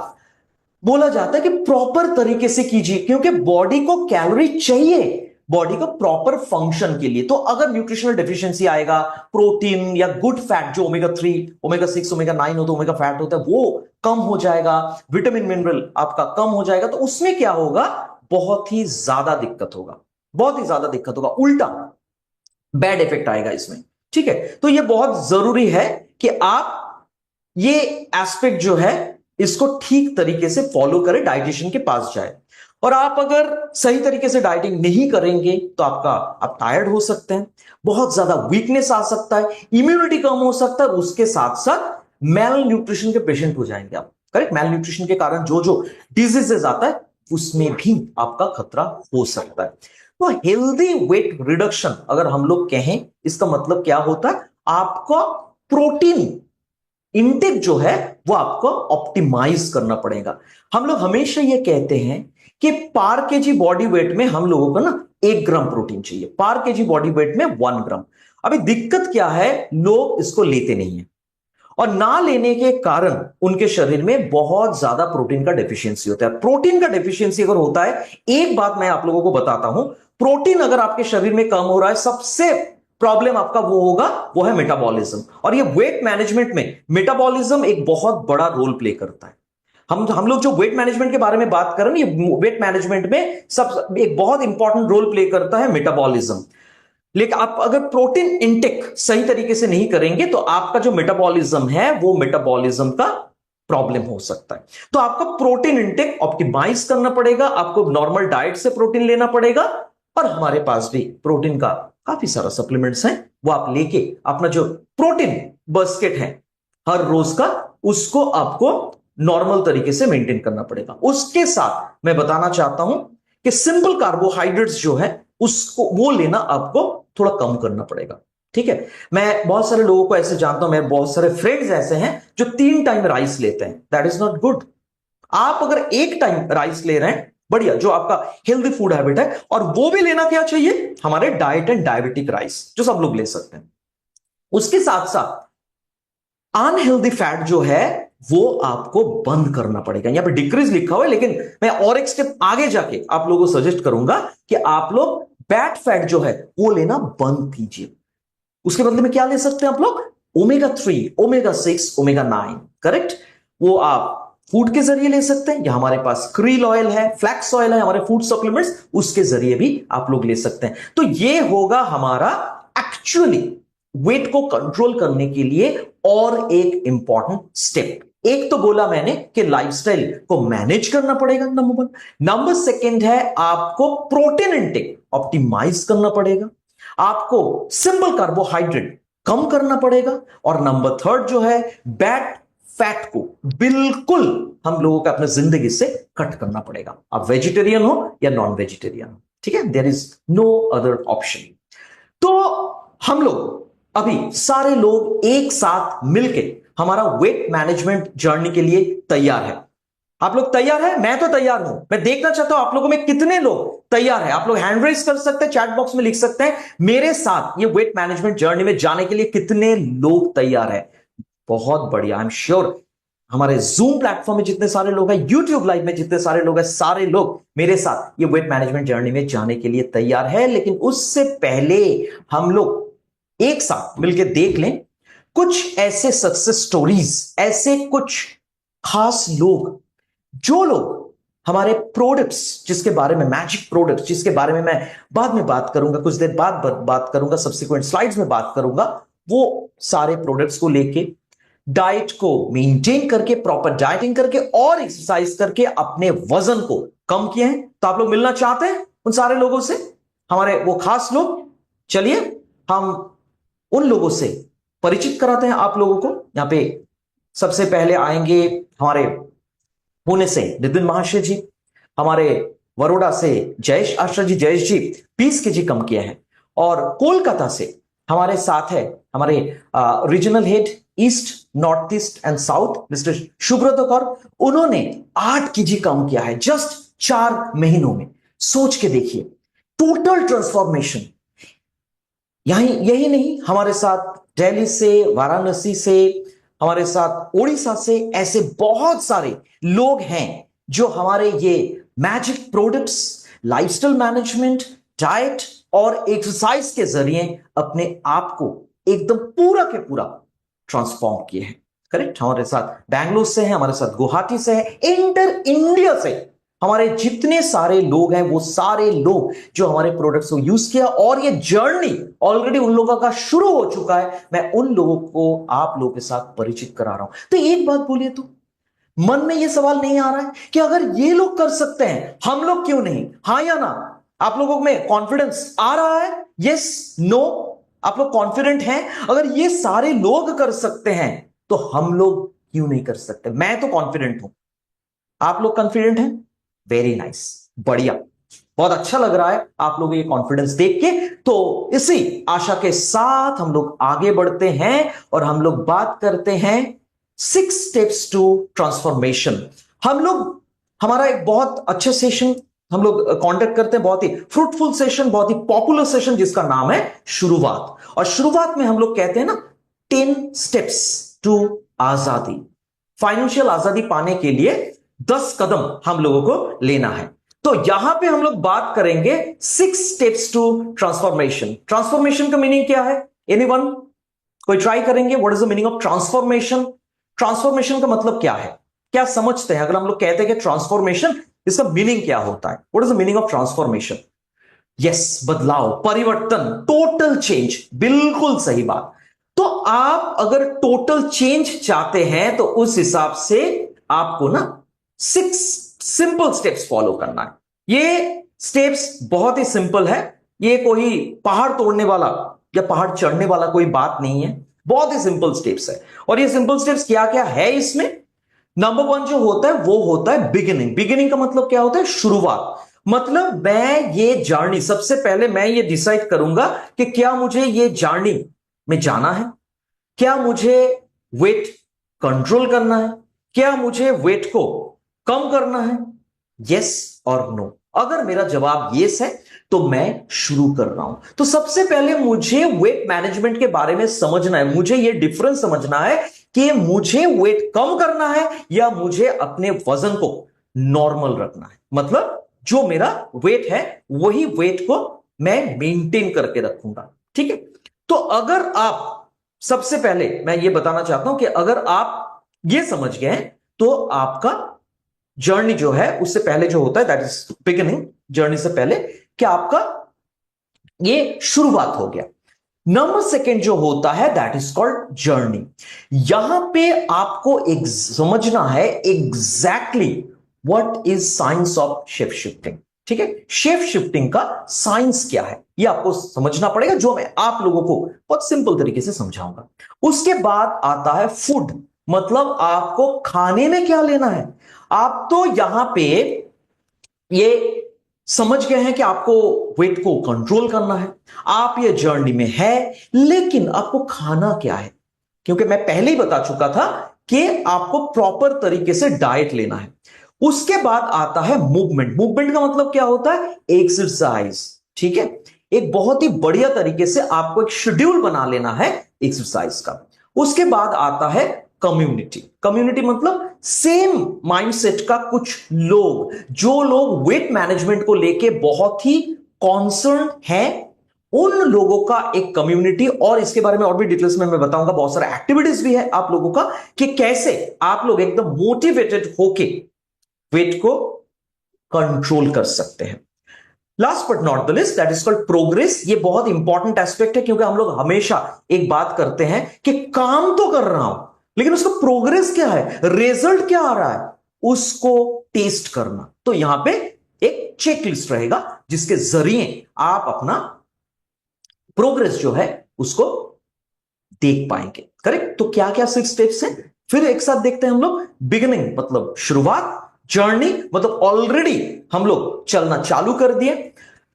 बोला जाता है कि प्रॉपर तरीके से कीजिए, क्योंकि बॉडी को कैलोरी चाहिए बॉडी का प्रॉपर फंक्शन के लिए। तो अगर न्यूट्रिशनल डेफिशिएंसी आएगा, प्रोटीन या गुड फैट जो ओमेगा 3, ओमेगा 6, ओमेगा 9 होता है, ओमेगा फैट होता है, वो कम हो जाएगा, विटामिन मिनरल आपका कम हो जाएगा, तो उसमें क्या होगा, बहुत ही ज्यादा दिक्कत होगा, बहुत ही ज्यादा दिक्कत होगा, उल्टा बैड इफेक्ट आएगा इसमें। ठीक है, तो ये बहुत जरूरी है कि आप ये एस्पेक्ट जो है इसको ठीक तरीके से फॉलो करें, डाइटिशियन के पास जाए। और आप अगर सही तरीके से डाइटिंग नहीं करेंगे तो आप टायर्ड हो सकते हैं, बहुत ज्यादा वीकनेस आ सकता है, इम्यूनिटी कम हो सकता है, उसके साथ साथ मेल न्यूट्रिशन के पेशेंट हो जाएंगे आप। करेक्ट, मेल न्यूट्रिशन के कारण जो जो डिजीजेस आता है उसमें भी आपका खतरा हो सकता है। तो हेल्दी वेट रिडक्शन अगर हम लोग कहें, इसका मतलब क्या होता है, आपका प्रोटीन इनटेक जो है वो आपको ऑप्टिमाइज करना पड़ेगा। हम लोग हमेशा ये कहते हैं कि पर केजी बॉडी वेट में हम लोगों को ना 1 ग्राम प्रोटीन चाहिए, पर केजी बॉडी वेट में 1 ग्राम। अभी दिक्कत क्या है, लोग इसको लेते नहीं है, और ना लेने के कारण उनके शरीर में बहुत ज्यादा प्रोटीन का डेफिशिएंसी होता है। प्रोटीन का डेफिशिएंसी अगर होता है, एक बात मैं आप लोगों को बताता हूं, प्रोटीन अगर आपके शरीर में कम हो रहा है, सबसे प्रॉब्लम आपका वो होगा, वो है मेटाबॉलिज्म। और ये वेट मैनेजमेंट में मेटाबॉलिज्म एक बहुत बड़ा रोल प्ले करता है। हम लोग जो वेट मैनेजमेंट के बारे में बात कर रहे हैं, ये वेट मैनेजमेंट में सब एक बहुत इंपॉर्टेंट रोल प्ले करता है मेटाबॉलिज्म। लेकिन आप अगर प्रोटीन इंटेक सही तरीके से नहीं करेंगे तो आपका जो मेटाबॉलिज्म है वो मेटाबॉलिज्म का प्रॉब्लम हो सकता है। तो आपका प्रोटीन इंटेक ऑप्टिमाइज करना पड़ेगा, आपको नॉर्मल डाइट से प्रोटीन लेना पड़ेगा, और हमारे पास भी प्रोटीन का काफी सारा सप्लीमेंट्स हैं, वो आप लेके अपना जो प्रोटीन बास्केट है हर रोज का, उसको आपको नॉर्मल तरीके से मेंटेन करना पड़ेगा। उसके साथ मैं बताना चाहता हूं कि सिंपल कार्बोहाइड्रेट्स जो है उसको वो लेना आपको थोड़ा कम करना पड़ेगा। ठीक है, मैं बहुत सारे लोगों को ऐसे जानता हूं, मेरे बहुत सारे फ्रेंड्स ऐसे हैं जो 3 टाइम राइस लेते हैं। That is not good. आप अगर 1 टाइम राइस ले रहे हैं, बढ़िया, जो आपका हेल्दी फूड हैबिट है, और वो भी लेना क्या चाहिए, हमारे डाइट एंड डायबिटिक राइस जो सब लोग ले सकते हैं। उसके साथ साथ अनहेल्दी फैट जो है वो आपको बंद करना पड़ेगा। यहां पे डिक्रीज लिखा हुआ है, लेकिन मैं और एक स्टेप आगे जाके आप लोगों को सजेस्ट करूंगा कि आप लोग बैड फैट जो है वो लेना बंद कीजिए। उसके बदले में क्या ले सकते हैं आप लोग, ओमेगा 3, ओमेगा 6, ओमेगा 9। करेक्ट, वो आप फूड के जरिए ले सकते हैं, या हमारे पास क्रील ऑयल है, फ्लैक्स ऑयल है, हमारे फूड सप्लीमेंट्स, उसके जरिए भी आप लोग ले सकते हैं। तो ये होगा हमारा एक्चुअली वेट को कंट्रोल करने के लिए और एक इंपॉर्टेंट स्टेप। एक तो बोला मैंने कि लाइफस्टाइल को मैनेज करना पड़ेगा, नंबर 1। नंबर 2 है आपको प्रोटीन इंटेक ऑप्टिमाइज करना पड़ेगा, आपको सिंपल कार्बोहाइड्रेट कम करना पड़ेगा, और नंबर 3 जो है बैड फैट को बिल्कुल हम लोगों को अपने जिंदगी से कट करना पड़ेगा। आप वेजिटेरियन हो या नॉन वेजिटेरियन हो, ठीक है, there is no other option. तो हम लोग अभी सारे लोग एक साथ मिलके हमारा वेट मैनेजमेंट जर्नी के लिए तैयार है। आप लोग तैयार हैं? मैं तो तैयार हूं। मैं देखना चाहता हूं आप लोगों में कितने लोग तैयार हैं। आप लोग हैंड रेज कर सकते हैं, चैट बॉक्स में लिख सकते हैं, मेरे साथ ये वेट मैनेजमेंट जर्नी में जाने के लिए कितने लोग तैयार हैं। बहुत बढ़िया। आई एम श्योर हमारे जूम प्लेटफॉर्म में जितने सारे लोग हैं, यूट्यूब लाइव में जितने सारे लोग हैं, सारे लोग मेरे साथ ये वेट मैनेजमेंट जर्नी में जाने के लिए तैयार है। लेकिन उससे पहले हम लोग एक साथ मिलकर देख लें कुछ ऐसे सक्सेस स्टोरीज, ऐसे कुछ खास लोग जो लोग हमारे प्रोडक्ट्स जिसके बारे में, मैजिक प्रोडक्ट्स जिसके बारे में मैं बाद में बात करूंगा, कुछ देर बाद बात करूंगा, सब्सिक्वेंट स्लाइड्स में बात करूंगा, वो सारे प्रोडक्ट्स को लेके डाइट को मेंटेन करके, प्रॉपर डाइटिंग करके और एक्सरसाइज करके अपने वजन को कम किए हैं। तो आप लोग मिलना चाहते हैं उन सारे लोगों से, हमारे वो खास लोग। चलिए हम उन लोगों से परिचित कराते हैं आप लोगों को। यहां पे सबसे पहले आएंगे हमारे पुणे से नितिन महाशय जी, हमारे बड़ौदा से जयेश आश्रा जी। जयेश जी 20 केजी कम किया है। और कोलकाता से हमारे साथ है हमारे regional head east, north east and south mister Subrata Kaur. उन्होंने 8 केजी कम किया है जस्ट 4 महीनों में। सोच के देखिए, टोटल ट्रांसफॉर्मेशन। यही नहीं, हमारे साथ दिल्ली से, वाराणसी से, हमारे साथ उड़ीसा से, ऐसे बहुत सारे लोग हैं जो हमारे ये magic products, lifestyle management, diet और एक्सरसाइज के जरिए अपने आप को एकदम पूरा के पूरा ट्रांसफॉर्म किए हैं। करेक्ट। हमारे साथ बैंगलोर से है, हमारे साथ गुवाहाटी से है, इंटर इंडिया से हमारे जितने सारे लोग हैं, वो सारे लोग जो हमारे प्रोडक्ट्स को यूज किया और ये जर्नी ऑलरेडी उन लोगों का शुरू हो चुका है। मैं उन लोगों को आप लोगों के साथ परिचित करा रहा हूं। तो एक बात बोलिए, तो मन में ये सवाल नहीं आ रहा है कि अगर ये लोग कर सकते हैं, हम लोग क्यों नहीं? हाँ या ना? आप लोगों में कॉन्फिडेंस आ रहा है? Yes, no? आप लोग कॉन्फिडेंट हैं? अगर ये सारे लोग कर सकते हैं तो हम लोग क्यों नहीं कर सकते? मैं तो कॉन्फिडेंट हूं। आप लोग कॉन्फिडेंट हैं? वेरी नाइस, बढ़िया, बहुत अच्छा लग रहा है आप लोग ये कॉन्फिडेंस देख के। तो इसी आशा के साथ हम लोग आगे बढ़ते हैं और हम लोग बात करते हैं 6 स्टेप्स टू ट्रांसफॉर्मेशन। हमारा एक बहुत अच्छा सेशन हम लोग कांटेक्ट करते हैं, बहुत ही फ्रूटफुल सेशन, बहुत ही पॉपुलर सेशन जिसका नाम है शुरुआत। और शुरुआत में हम लोग कहते हैं ना 10 स्टेप्स टू आजादी। फाइनेंशियल आजादी पाने के लिए 10 कदम हम लोगों को लेना है। तो यहां पे हम लोग बात करेंगे 6 स्टेप्स टू ट्रांसफॉर्मेशन। ट्रांसफॉर्मेशन का मीनिंग क्या है? एनीवन? कोई ट्राई करेंगे? What is the meaning of transformation? Transformation का मतलब क्या है? क्या समझते हैं अगर हम लोग कहते हैं कि ट्रांसफॉर्मेशन, इसका मीनिंग क्या होता है? What is the meaning of transformation? Yes, बदलाव, परिवर्तन, टोटल चेंज। बिल्कुल सही बात। तो आप अगर टोटल चेंज चाहते हैं तो उस हिसाब से आपको ना 6 सिंपल स्टेप्स फॉलो करना है। ये स्टेप्स बहुत ही सिंपल है। ये कोई पहाड़ तोड़ने वाला या पहाड़ चढ़ने वाला कोई बात नहीं है। बहुत ही सिंपल स्टेप्स है। और ये सिंपल स्टेप्स क्या क्या है इसमें? नंबर 1 जो होता है वो होता है बिगिनिंग। बिगिनिंग का मतलब क्या होता है? शुरुआत। मतलब मैं ये जर्नी, सबसे पहले मैं ये डिसाइड करूंगा कि क्या मुझे ये जर्नी में जाना है, क्या मुझे वेट कंट्रोल करना है, क्या मुझे वेट को कम करना है, यस और नो। अगर मेरा जवाब यस है तो मैं शुरू कर रहा हूं। तो सबसे पहले मुझे वेट मैनेजमेंट के बारे में समझना है। मुझे ये डिफरेंस समझना है कि मुझे वेट कम करना है या मुझे अपने वजन को नॉर्मल रखना है। मतलब जो मेरा वेट है वही वेट को मैं मेंटेन करके रखूंगा। ठीक है। तो अगर आप, सबसे पहले मैं ये बताना चाहता हूं कि अगर आप ये समझ गए तो आपका जर्नी जो है उससे पहले जो होता है दैट इज बिगिनिंग, जर्नी से पहले क्या आपका ये शुरुआत हो गया। नंबर 2 जो होता है दैट इज कॉल्ड जर्नी। यहां पे आपको एक समझना है exactly what is science of shape shifting. ठीक है। शेप शिफ्टिंग का साइंस क्या है ये आपको समझना पड़ेगा, जो मैं आप लोगों को बहुत सिंपल तरीके से समझाऊंगा। उसके बाद आता है फूड। मतलब आपको खाने में क्या लेना है। आप तो यहां पे ये समझ गए हैं कि आपको वेट को कंट्रोल करना है, आप ये जर्नी में है, लेकिन आपको खाना क्या है? क्योंकि मैं पहले ही बता चुका था कि आपको प्रॉपर तरीके से डाइट लेना है। उसके बाद आता है मूवमेंट। मूवमेंट का मतलब क्या होता है? एक्सरसाइज। ठीक है। एक बहुत ही बढ़िया तरीके से आपको एक शेड्यूल बना लेना है एक्सरसाइज का। उसके बाद आता है कम्युनिटी। कम्युनिटी मतलब सेम माइंडसेट का कुछ लोग, जो लोग वेट मैनेजमेंट को लेके बहुत ही कॉन्सर्न हैं, उन लोगों का एक कम्युनिटी। और इसके बारे में और भी डिटेल्स में मैं बताऊंगा। बहुत सारे एक्टिविटीज भी है आप लोगों का कि कैसे आप लोग एकदम मोटिवेटेड होके वेट को कंट्रोल कर सकते हैं। Last but not the list, that is called progress. ये बहुत इंपॉर्टेंट एस्पेक्ट है, क्योंकि हम लोग हमेशा एक बात करते हैं कि काम तो कर रहा हूं, लेकिन उसका प्रोग्रेस क्या है, रिजल्ट क्या आ रहा है, उसको टेस्ट करना। तो यहां पे एक चेकलिस्ट रहेगा जिसके जरिए आप अपना प्रोग्रेस जो है उसको देख पाएंगे। करेक्ट? तो क्या क्या 6 स्टेप्स हैं, फिर एक साथ देखते हैं हम लोग। बिगिनिंग मतलब शुरुआत, जर्नी मतलब ऑलरेडी हम लोग चलना चालू कर दिए,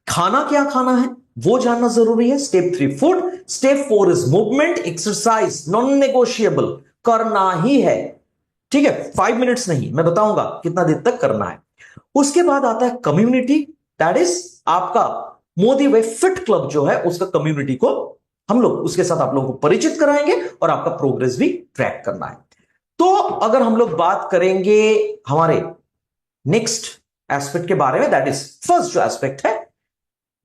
खाना क्या खाना है वो जानना जरूरी है। Step 3 food, step 4 is movement, exercise non negotiable, करना ही है। ठीक है, 5 मिनट्स नहीं, मैं बताऊंगा कितना देर तक करना है। उसके बाद आता है कम्युनिटी, दैट इज आपका मोदी वे फिट क्लब जो है उसका कम्युनिटी को हम लोग उसके साथ आप लोगों को परिचित कराएंगे और आपका प्रोग्रेस भी ट्रैक करना है। तो अगर हम लोग बात करेंगे हमारे नेक्स्ट एस्पेक्ट के बारे में, दैट इज फर्स्ट जो एस्पेक्ट है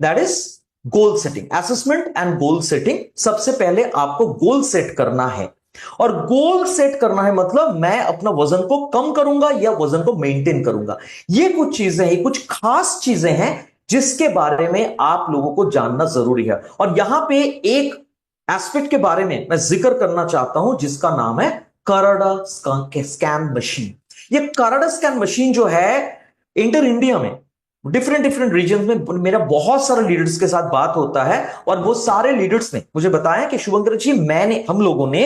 that is goal setting, assessment and goal setting. सबसे पहले आपको गोल सेट करना है, और गोल सेट करना है मतलब मैं अपना वजन को कम करूंगा या वजन को मेंटेन करूंगा। ये कुछ चीजें हैं, कुछ खास चीजें हैं जिसके बारे में आप लोगों को जानना जरूरी है। और यहां पे एक एस्पेक्ट के बारे में मैं जिक्र करना चाहता हूं जिसका नाम है कराडा स्कैन मशीन। ये कराडा स्कैन मशीन जो है इंटर इंडिया में डिफरेंट डिफरेंट रीजन में मेरा बहुत सारे लीडर्स के साथ बात होता है, और वो सारे लीडर्स ने मुझे बताया कि शुभंकर जी हम लोगों ने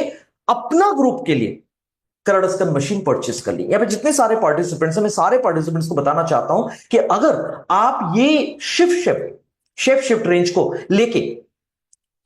अपना ग्रुप के लिए कराडा स्कैन मशीन परचेस कर ली। यहां पे जितने सारे पार्टिसिपेंट्स हैं, मैं सारे पार्टिसिपेंट्स को बताना चाहता हूं कि अगर आप ये शेप शिफ्ट रेंज को लेके,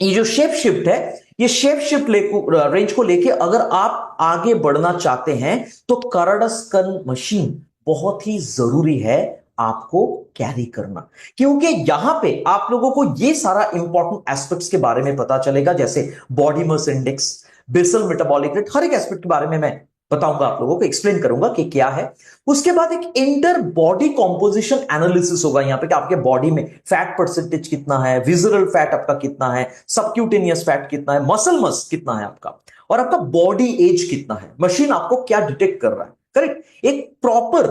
ये जो शेप शिफ्ट है, ये शेप शिफ्ट रेंज को लेके अगर आप आगे बढ़ना चाहते हैं तो कराडा स्कैन मशीन बहुत ही जरूरी है आपको कैरी करना, क्योंकि यहां पे आप लोगों को ये सारा इंपॉर्टेंट एस्पेक्ट्स के बारे में पता चलेगा, जैसे body mass index, basal metabolic rate, हर एक एस्पेक्ट के बारे में मैं बताऊंगा, आप लोगों को एक्सप्लेन करूंगा कि क्या है। उसके बाद एक इंटर बॉडी कॉम्पोजिशन एनालिसिस होगा यहां पे कि आपके बॉडी में फैट परसेंटेज कितना है, विजरल फैट आपका कितना है, सबक्यूटेनियस फैट कितना है, मसल मस कितना है आपका, और आपका बॉडी एज कितना है। मशीन आपको क्या डिटेक्ट कर रहा है। करेक्ट? एक प्रॉपर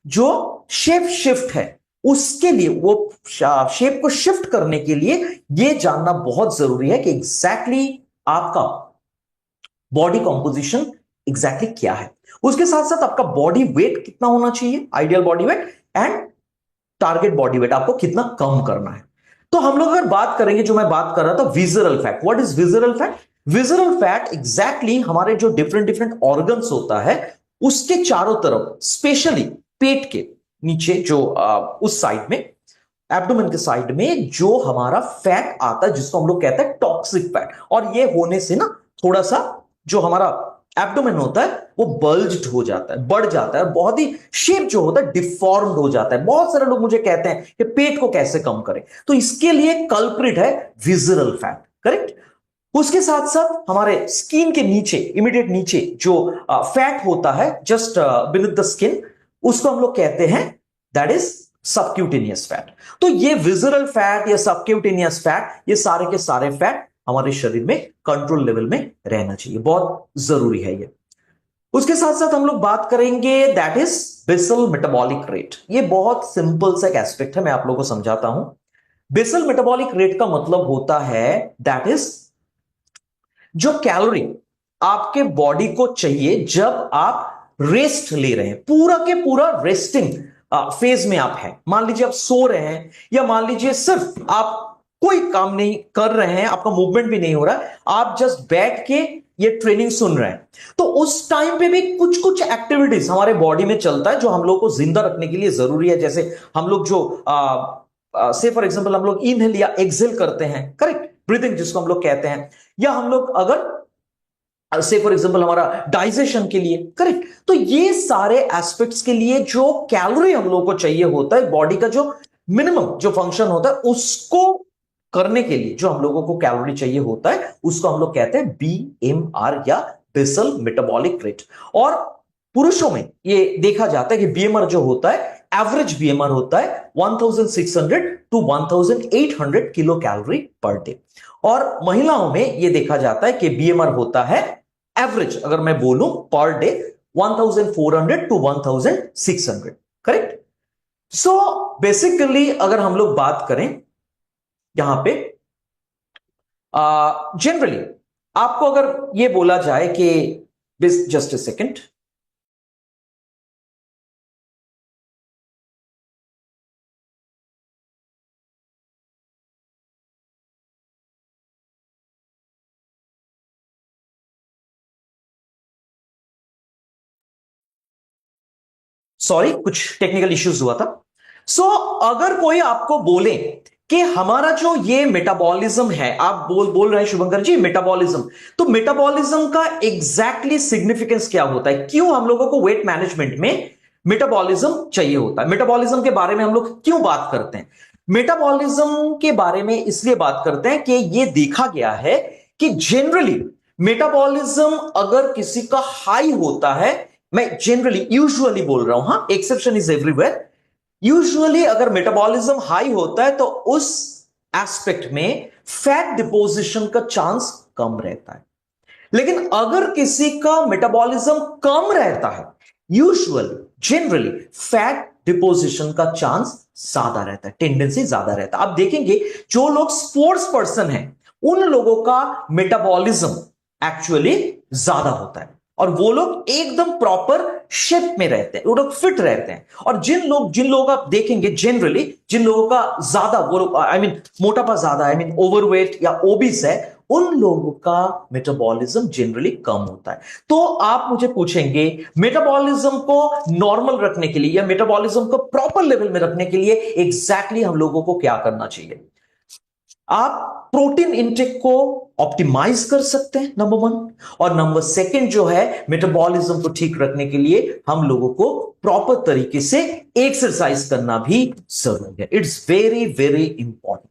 जो शेप शिफ्ट है उसके लिए, वो शेप को शिफ्ट करने के लिए यह जानना बहुत जरूरी है कि एग्जैक्टली आपका बॉडी कॉम्पोजिशन एग्जैक्टली क्या है। उसके साथ साथ आपका बॉडी वेट कितना होना चाहिए, ideal body wait, and target body weight आपको कितना कम करना है। तो हम लोग अगर बात करेंगे, जो मैं बात कर रहा था visceral fat, what is visceral fat? Visceral fat exactly हमारे जो डिफरेंट डिफरेंट ऑर्गन्स होता है उसके चारों तरफ, स्पेशली पेट के नीचे जो उस साइड में, एब्डोमेन के साइड में जो हमारा फैट आता है जिसको हम लोग कहते हैं टॉक्सिक फैट, और ये होने से ना थोड़ा सा जो हमारा एब्डोमेन होता है वो बल्ज्ड हो जाता है, बढ़ जाता है, बहुत ही शेप जो होता है डिफॉर्म्ड हो जाता है। बहुत सारे लोग मुझे कहते हैं कि पेट को कैसे कम करें, तो इसके लिए कल्प्रिट है विजरल फैट। करेक्ट? उसके साथ साथ हमारे स्किन के नीचे, इमीडिएट नीचे जो फैट होता है जस्ट बिनीथ द स्किन, उसको हम लोग कहते हैं दैट इज सबक्यूटेनियस फैट। तो ये विजरल फैट या सबक्यूटेनियस फैट, ये सारे के सारे फैट हमारे शरीर में कंट्रोल लेवल में रहना चाहिए, बहुत जरूरी है ये। उसके साथ साथ हम लोग बात करेंगे that is basal metabolic rate. ये बहुत सिंपल सा एक एस्पेक्ट है, मैं आप लोगों को समझाता हूं। बेसल मेटाबॉलिक रेट का मतलब होता है दैट इज जो कैलोरी आपके बॉडी को चाहिए जब आप रेस्ट ले रहे हैं, पूरा के पूरा रेस्टिंग फेज में आप हैं। मान लीजिए आप सो रहे हैं, या मान लीजिए सिर्फ आप कोई काम नहीं कर रहे हैं, आपका मूवमेंट भी नहीं हो रहा है, आप जस्ट बैठ के ये ट्रेनिंग सुन रहे हैं, तो उस टाइम पे भी कुछ कुछ एक्टिविटीज हमारे बॉडी में चलता है जो हम लोग को जिंदा रखने के लिए जरूरी है। जैसे हम लोग जो से फॉर एग्जांपल हम लोग इनहेल या एक्सहेल करते हैं, करेक्ट, ब्रीदिंग जिसको हम लोग कहते हैं, या हम लोग अगर से फॉर एग्जांपल हमारा डाइजेशन के लिए, करेक्ट। तो ये सारे एस्पेक्ट्स के लिए जो कैलोरी हम लोग को चाहिए होता है, बॉडी का जो मिनिमम जो फंक्शन होता है उसको करने के लिए जो हम लोगों को कैलोरी चाहिए होता है उसको हम लोग कहते हैं बीएमआर या बेसल मेटाबॉलिक रेट। और पुरुषों में ये देखा जाता है कि बीएमआर जो होता है, एवरेज बीएमआर होता है 1600 to 1800 kilo calorie per day, और महिलाओं में ये देखा जाता है कि बीएमआर होता है एवरेज, अगर मैं बोलूं per day 1400 to 1600। Correct? So basically अगर हम लोग बात करें यहां पे जनरली आपको अगर ये बोला जाए कि जस्ट अ सेकेंड, सॉरी कुछ टेक्निकल इश्यूज हुआ था। सो अगर कोई आपको बोले कि हमारा जो ये मेटाबॉलिज्म है, आप बोल रहे हैं शुभंकर जी मेटाबॉलिज्म, तो मेटाबॉलिज्म का एग्जैक्टली सिग्निफिकेंस क्या होता है, क्यों हम लोगों को वेट मैनेजमेंट में मेटाबॉलिज्म चाहिए होता है, मेटाबॉलिज्म के बारे में हम लोग क्यों बात करते हैं। मेटाबॉलिज्म के बारे में इसलिए बात करते हैं कि यह देखा गया है कि जनरली मेटाबॉलिज्म अगर किसी का हाई होता है, मैं जनरली यूजुअली बोल रहा हूं, हां एक्सेप्शन इज एवरीवेयर, यूजुअली अगर मेटाबॉलिज्म हाई होता है तो उस एस्पेक्ट में फैट डिपोजिशन का चांस कम रहता है। लेकिन अगर किसी का मेटाबॉलिज्म कम रहता है, यूजुअली जनरली फैट डिपोजिशन का चांस ज्यादा रहता है, टेंडेंसी ज्यादा रहता है। आप देखेंगे जो लोग स्पोर्ट्स पर्सन हैं उन लोगों का मेटाबॉलिज्म एक्चुअली ज्यादा होता है और वो लोग एकदम प्रॉपर शेप में रहते हैं, वो लोग फिट रहते हैं। और जिन लोग आप देखेंगे जनरली जिन लोगों का ज्यादा वो लोग मोटापा ज्यादा है, ओवरवेट या ओबीस है, उन लोगों का मेटाबॉलिज्म जनरली कम होता है। तो आप मुझे पूछेंगे मेटाबॉलिज्म को नॉर्मल रखने के लिए या मेटाबॉलिज्म को प्रॉपर लेवल में रखने के लिए एग्जैक्टली हम लोगों को क्या करना चाहिए। आप प्रोटीन इंटेक को ऑप्टिमाइज कर सकते हैं नंबर 1, और नंबर 2 जो है मेटाबॉलिज्म को ठीक रखने के लिए हम लोगों को प्रॉपर तरीके से एक्सरसाइज करना भी जरूरी है। It's very very important,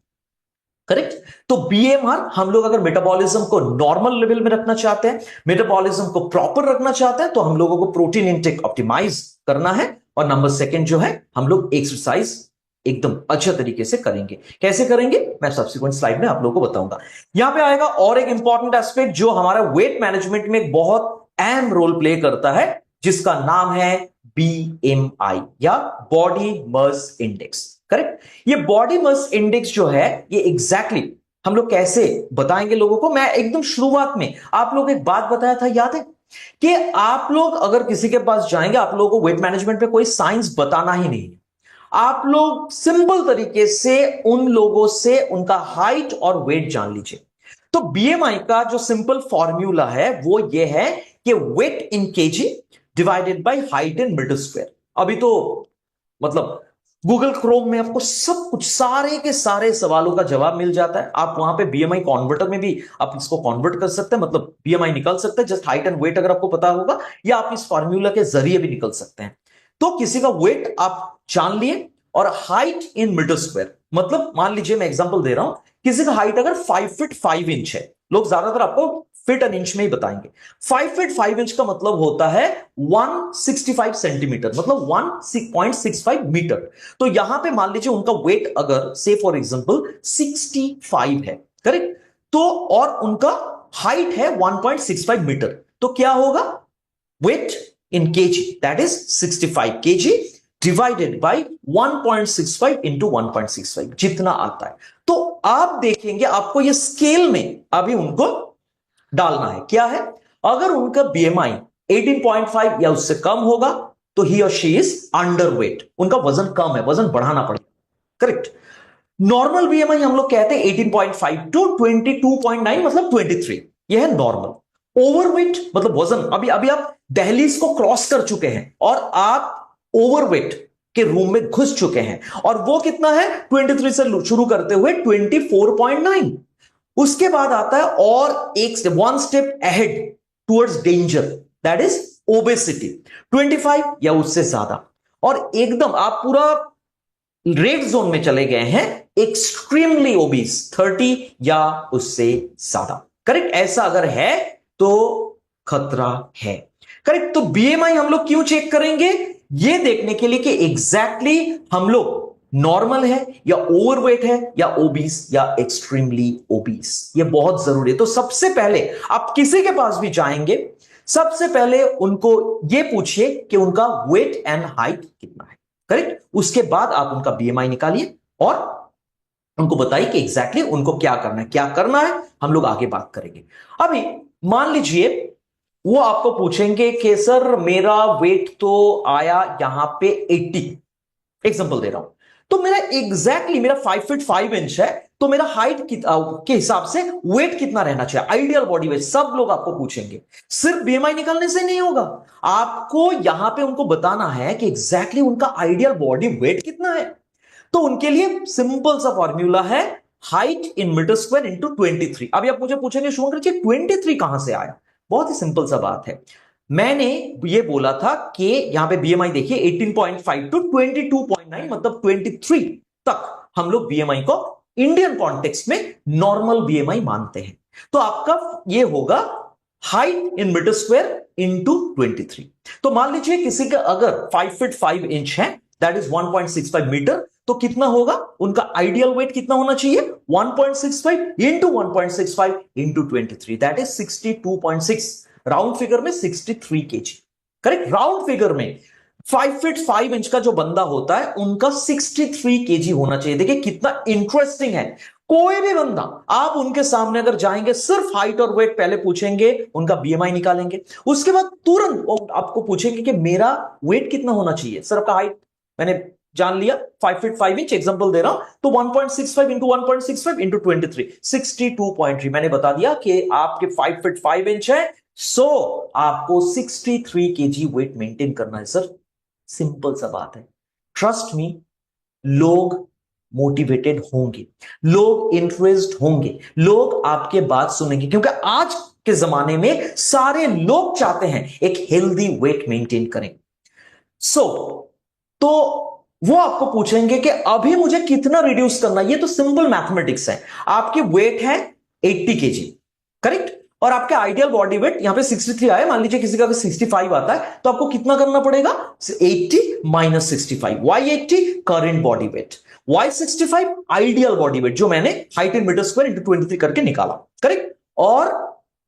correct. तो बीएमआर हम लोग अगर मेटाबॉलिज्म को नॉर्मल लेवल में रखना चाहते हैं, मेटाबॉलिज्म को प्रॉपर रखना चाहते हैं, तो हम लोगों को प्रोटीन इंटेक ऑप्टिमाइज करना है, और नंबर 2 जो है हम लोग एक्सरसाइज एकदम अच्छे तरीके से करेंगे। कैसे करेंगे मैं सब्सिक्वेंट स्लाइड में आप लोगों को बताऊंगा। यहां पे आएगा और एक इंपॉर्टेंट एस्पेक्ट जो हमारा वेट मैनेजमेंट में एक बहुत अहम रोल प्ले करता है, जिसका नाम है बीएमआई या बॉडी मास इंडेक्स, करेक्ट। ये बॉडी मास इंडेक्स जो है ये एग्जैक्टली हम लोग कैसे बताएंगे लोगों को। मैं एकदम शुरुआत में आप लोग एक बात बताया था, याद है कि आप लोग अगर किसी के पास जाएंगे, आप लोगों को वेट मैनेजमेंट पे कोई साइंस बताना ही नहीं है, आप लोग सिंपल तरीके से उन लोगों से उनका हाइट और वेट जान लीजिए। तो बीएमआई का जो सिंपल फॉर्मूला है वो ये है कि weight in KG divided by height in metre square. अभी तो मतलब गूगल क्रोम में आपको सब कुछ सारे के सारे सवालों का जवाब मिल जाता है। आप वहां पे बीएमआई कन्वर्टर में भी आप इसको कन्वर्ट कर सकते हैं, मतलब बीएमआई निकल सकते हैं, जस्ट हाइट एंड वेट अगर आपको पता होगा, या आप इस फॉर्मूला के जरिए भी निकल सकते हैं। तो किसी का वेट आप जान लिए और हाइट इन मीटर स्क्वायर, मतलब मान लीजिए मैं एग्जांपल दे रहा हूं, किसी का हाइट अगर 5 फीट 5 इंच है, लोग ज्यादातर आपको फीट एंड इंच में ही बताएंगे। 5 फीट 5 इंच का मतलब होता है 165 सेंटीमीटर, मतलब 1.65 मीटर। तो यहां पे मान लीजिए उनका वेट अगर से फॉर एग्जांपल 65 है, करेक्ट, तो और उनका हाइट है 1.65 मीटर, तो क्या होगा weight in KG, that is 65 KG divided by 1.65 into 1.65 जितना आता है। तो आप देखेंगे आपको ये स्केल में अभी उनको डालना है, क्या है, अगर उनका बीएमआई 18.5 या उससे कम होगा तो ही और शी इज अंडर वेट, उनका वजन कम है, वजन बढ़ाना पड़ेगा, करेक्ट। नॉर्मल बीएमआई हम लोग कहते हैं 18.5 टू 22.9 मतलब 23, यह है नॉर्मल। ओवरवेट मतलब वजन, अभी आप दहलीज को क्रॉस कर चुके हैं और आप ओवरवेट के रूम में घुस चुके हैं, और वो कितना है 23 से शुरू करते हुए 24.9, उसके बाद आता है और एक step, one step ahead towards danger, that is obesity 25 या उससे ज्यादा, और एकदम आप पूरा रेड जोन में चले गए हैं एक्सट्रीमली ओबीस 30 या उससे ज्यादा, करेक्ट। ऐसा अगर है तो खतरा है, करेक्ट। तो बीएमआई हम लोग क्यों चेक करेंगे, ये देखने के लिए कि एग्जैक्टली हम लोग नॉर्मल है या ओवरवेट है या ओबीस या एक्सट्रीमली ओबीस, ये बहुत जरूरी है। तो सबसे पहले आप किसी के पास भी जाएंगे, सबसे पहले उनको ये पूछिए कि उनका वेट एंड हाइट कितना है, करेक्ट। उसके बाद आप उनका बीएमआई निकालिए और उनको बताइए कि एग्जैक्टली उनको क्या करना है, क्या करना है हम लोग आगे बात करेंगे। अभी मान लीजिए वो आपको पूछेंगे कि सर मेरा वेट तो आया यहां पे 80, एग्जांपल दे रहा हूं, तो मेरा एग्जैक्टली मेरा 5 फीट 5 इंच है, तो मेरा हाइट के हिसाब से वेट कितना रहना चाहिए, आइडियल बॉडी वेट, सब लोग आपको पूछेंगे। सिर्फ बीएमआई निकालने से नहीं होगा, आपको यहां पे उनको बताना है कि एग्जैक्टली उनका आइडियल बॉडी वेट कितना है। तो उनके लिए सिंपल सा फॉर्मूला है height in metre square into 23। अभी आप मुझे पूछेंगे शुभंकर जी 23 कहां से आया, बहुत ही सिंपल सा बात है। मैंने ये बोला था कि यहां पे बीएमआई देखिए 18.5 टू 22.9 मतलब 23 तक हम लोग बीएमआई को इंडियन कॉन्टेक्स्ट में नॉर्मल बीएमआई मानते हैं। तो आपका ये होगा height in metre square into 23। तो मान लीजिए किसी का अगर 5 फीट 5 इंच है, दैट इज 1.65 मीटर, तो कितना होगा उनका आइडियल वेट कितना होना चाहिए, 1.65 into 1.65 into 23, that is 62.6, round figure में 63 केजी, करेक्ट। राउंड फिगर में 5 फीट 5 इंच का जो बंदा होता है उनका 63 केजी होना चाहिए। देखिए कितना इंटरेस्टिंग है, कोई भी बंदा आप उनके सामने अगर जाएंगे सिर्फ हाइट और वेट पहले पूछेंगे, उनका बीएमआई निकालेंगे, उसके बाद तुरंत वो आपको पूछेंगे कि मेरा वेट कितना होना चाहिए। सर आपका हाइट मैंने जान लिया 5 फीट 5 इंच, एग्जांपल दे रहा हूं, तो 1.65 इंटू 1.65 इंटू 23 62.3, मैंने बता दिया कि आपके 5 फीट 5 इंच है, सो आपको 63 केजी वेट मेंटेन करना है। सर सिंपल सा बात है, ट्रस्ट मी, लोग मोटिवेटेड होंगे, लोग इंटरेस्टेड होंगे, लोग आपके बात सुनेंगे, क्योंकि आज के जमाने में सारे लोग चाहते हैं एक हेल्दी वेट मेंटेन करें। तो वो आपको पूछेंगे कि अभी मुझे कितना रिड्यूस करना है। ये तो सिंपल मैथमेटिक्स है, आपकी वेट है 80 केजी, करेक्ट, और आपके आइडियल बॉडी वेट यहां पे 63 आया, मान लीजिए किसी का अगर 65 आता है तो आपको कितना करना पड़ेगा, 80 minus 65, why 80 current body weight, why 65 ideal body weight जो मैंने height in metre square into 23 करके निकाला, करेक्ट। और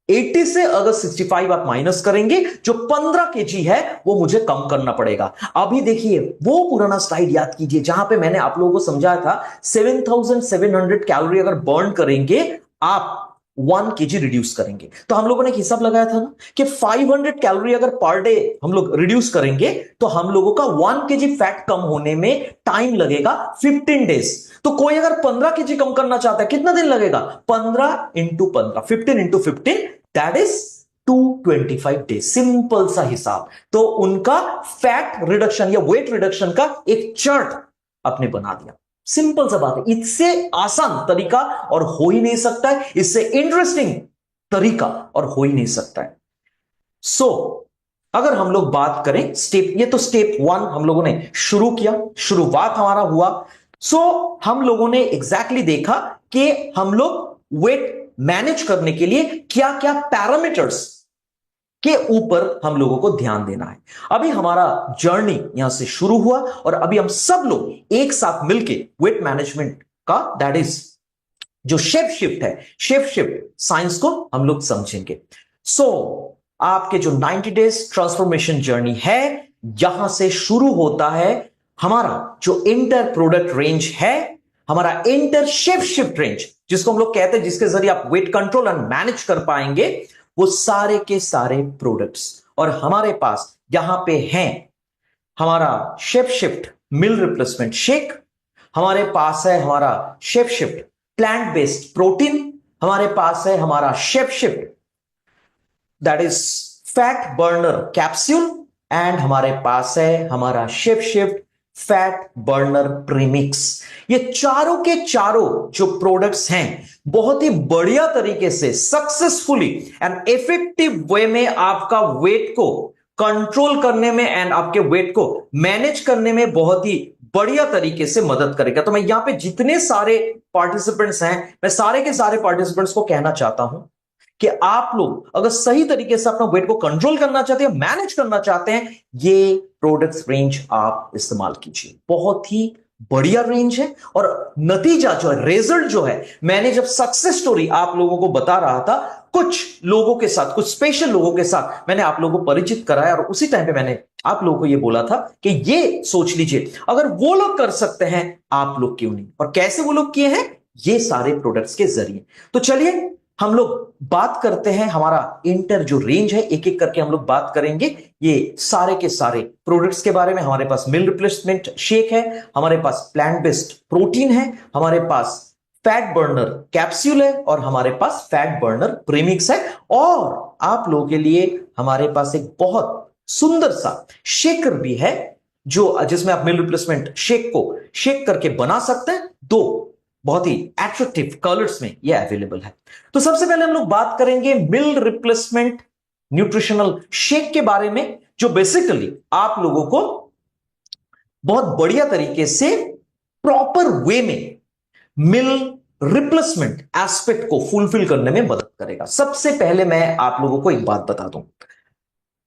80 से अगर 65 आप माइनस करेंगे, जो 15 केजी है वो मुझे कम करना पड़ेगा। अभी देखिए वो पुराना स्लाइड याद कीजिए जहां पे मैंने आप लोगों को समझाया था 7700 कैलोरी अगर बर्न करेंगे आप 1 केजी रिड्यूस करेंगे। तो हम लोगों ने एक हिसाब लगाया था ना कि 500 कैलोरी अगर पर डे हम लोग रिड्यूस करेंगे तो हम लोगों का 1 केजी फैट कम होने में टाइम लगेगा 15 डेज। तो कोई अगर 15 केजी कम करना चाहता है कितना दिन लगेगा, 15 into 15, 15 into 15, that is 225 days, simple सा हिसाब। तो उनका फैट रिडक्शन या वेट रिडक्शन का एक चार्ट आपने बना दिया, सिंपल सा बात है। इससे आसान तरीका और हो ही नहीं सकता है, इससे इंटरेस्टिंग तरीका और हो ही नहीं सकता है। सो अगर हम लोग बात करें स्टेप, ये तो स्टेप 1 हम लोगों ने शुरू किया, शुरुआत हमारा हुआ। सो हम लोगों ने एग्जैक्टली देखा कि हम लोग वेट मैनेज करने के लिए क्या क्या पैरामीटर्स के ऊपर हम लोगों को ध्यान देना है। अभी हमारा जर्नी यहां से शुरू हुआ और अभी हम सब लोग एक साथ मिलके वेट मैनेजमेंट का, दैट इज जो शेप शिफ्ट है, शेप शिफ्ट साइंस को हम लोग समझेंगे। सो आपके जो 90 डेज ट्रांसफॉर्मेशन जर्नी है, यहां से शुरू होता है हमारा जो इंटर प्रोडक्ट रेंज है, हमारा इंटर शेप शिफ्ट रेंज, जिसको हम लोग कहते हैं, जिसके जरिए आप वेट कंट्रोल एंड मैनेज कर पाएंगे, वो सारे के सारे प्रोडक्ट्स। और हमारे पास यहां पे हैं हमारा शेप शिफ्ट मिल रिप्लेसमेंट शेक, हमारे पास है हमारा shape shift plant based protein, हमारे पास है हमारा shape shift that is fat burner capsule, and हमारे पास है हमारा shape shift fat burner premix. ये चारों के चारों जो प्रोडक्ट्स हैं बहुत ही बढ़िया तरीके से सक्सेसफुली एंड इफेक्टिव वे में आपका वेट को कंट्रोल करने में एंड आपके वेट को मैनेज करने में बहुत ही बढ़िया तरीके से मदद करेगा। तो मैं यहां पे जितने सारे पार्टिसिपेंट्स हैं, मैं सारे के सारे पार्टिसिपेंट्स को कहना चाहता हूं कि आप लोग अगर सही तरीके से अपना वेट को कंट्रोल करना चाहते हैं, मैनेज करना चाहते हैं, ये प्रोडक्ट्स रेंज आप इस्तेमाल कीजिए। बहुत ही बढ़िया रेंज है और नतीजा जो है, रिजल्ट जो है, मैंने जब सक्सेस स्टोरी आप लोगों को बता रहा था कुछ लोगों के साथ, कुछ स्पेशल लोगों के साथ मैंने आप लोगों को परिचित कराया और उसी टाइम पे मैंने आप लोगों को ये बोला था कि ये सोच लीजिए अगर वो लोग कर सकते हैं आप लोग क्यों नहीं। और कैसे वो लोग किए हैं, ये सारे प्रोडक्ट्स के जरिए। तो चलिए हम लोग बात करते हैं, हमारा इंटर जो रेंज है एक एक करके हम लोग बात करेंगे ये सारे के सारे प्रोडक्ट्स के बारे में। हमारे पास मील रिप्लेसमेंट शेक है, हमारे पास प्लांट बेस्ड प्रोटीन है, हमारे पास फैट बर्नर कैप्सूल है और हमारे पास फैट बर्नर प्रीमिक्स है। और आप लोगों के लिए हमारे पास एक बहुत सुंदर सा शेकर भी है जो जिसमें आप मील रिप्लेसमेंट शेक को शेक करके बना सकते हैं। दो बहुत ही एट्रैक्टिव कलर्स में ये अवेलेबल है। तो सबसे पहले हम लोग बात करेंगे मील रिप्लेसमेंट न्यूट्रिशनल शेक के बारे में, जो बेसिकली आप लोगों को बहुत बढ़िया तरीके से प्रॉपर वे में मिल रिप्लेसमेंट एस्पेक्ट को फुलफिल करने में मदद करेगा। सबसे पहले मैं आप लोगों को एक बात बता दूं,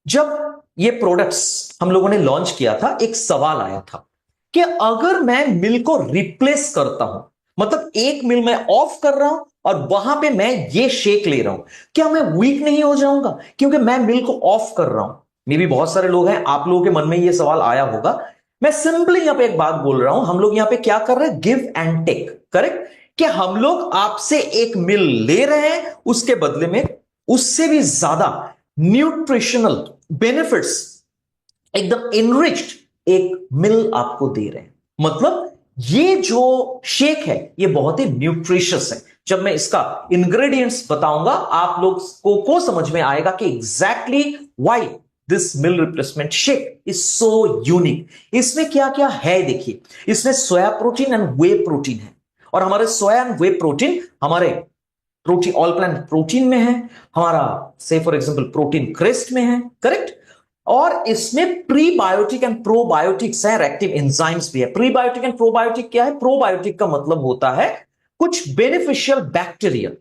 जब ये प्रोडक्ट्स हम लोगों ने लॉन्च किया था एक सवाल आया था कि अगर मैं मिल को रिप्लेस करता हूं, मतलब एक मिल मैं ऑफ कर रहा हूं और वहां पे मैं ये शेक ले रहा हूं, क्या मैं वीक नहीं हो जाऊंगा क्योंकि मैं मिल को ऑफ कर रहा हूं। मे भी बहुत सारे लोग हैं, आप लोगों के मन में ये सवाल आया होगा। मैं सिंपली यहां पे एक बात बोल रहा हूं, हम लोग यहां पे क्या कर रहे हैं, गिव एंड टेक, करेक्ट। कि हम लोग आपसे एक मिल ले रहे हैं, उसके बदले में उससे भी ज्यादा न्यूट्रिशनल बेनिफिट्स एकदम इनरिच्ड एक मिल आपको दे रहे हैं। मतलब ये जो शेक है ये बहुत ही न्यूट्रिशियस है। जब मैं इसका इंग्रेडिएंट्स बताऊंगा आप लोग को समझ में आएगा कि exactly why this mill replacement shake is so unique. इसमें क्या क्या है देखिए, इसमें soya protein and way protein है और हमारे सोया एंड वे प्रोटीन हमारे प्रोटीन ऑल प्लांट प्रोटीन में है, हमारा से फॉर एग्जांपल प्रोटीन क्रेस्ट में है, करेक्ट। और इसमें प्रीबायोटिक एंड प्रोबायोटिक्स हैं, एक्टिव एंजाइम्स भी है। प्रीबायोटिक एंड प्रोबायोटिक क्या है, प्रोबायोटिक का मतलब होता है कुछ बेनिफिशियल बैक्टीरिया,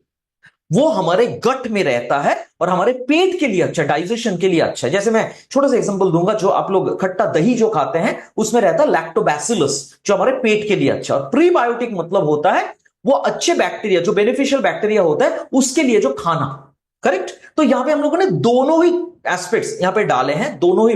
वो हमारे गट में रहता है और हमारे पेट के लिए अच्छा, डाइजेशन के लिए अच्छा है। जैसे मैं छोटा सा एग्जांपल दूंगा, जो आप लोग खट्टा दही जो खाते हैं उसमें रहता है लैक्टोबैसिलस जो हमारे पेट के लिए अच्छा। और प्रीबायोटिक मतलब होता है वो अच्छे बैक्टीरिया, जो बेनिफिशियल बैक्टीरिया होता है उसके लिए जो खाना, करेक्ट। तो यहां पे हम लोगों ने दोनों ही एस्पेक्ट्स यहां पे डाले हैं, दोनों ही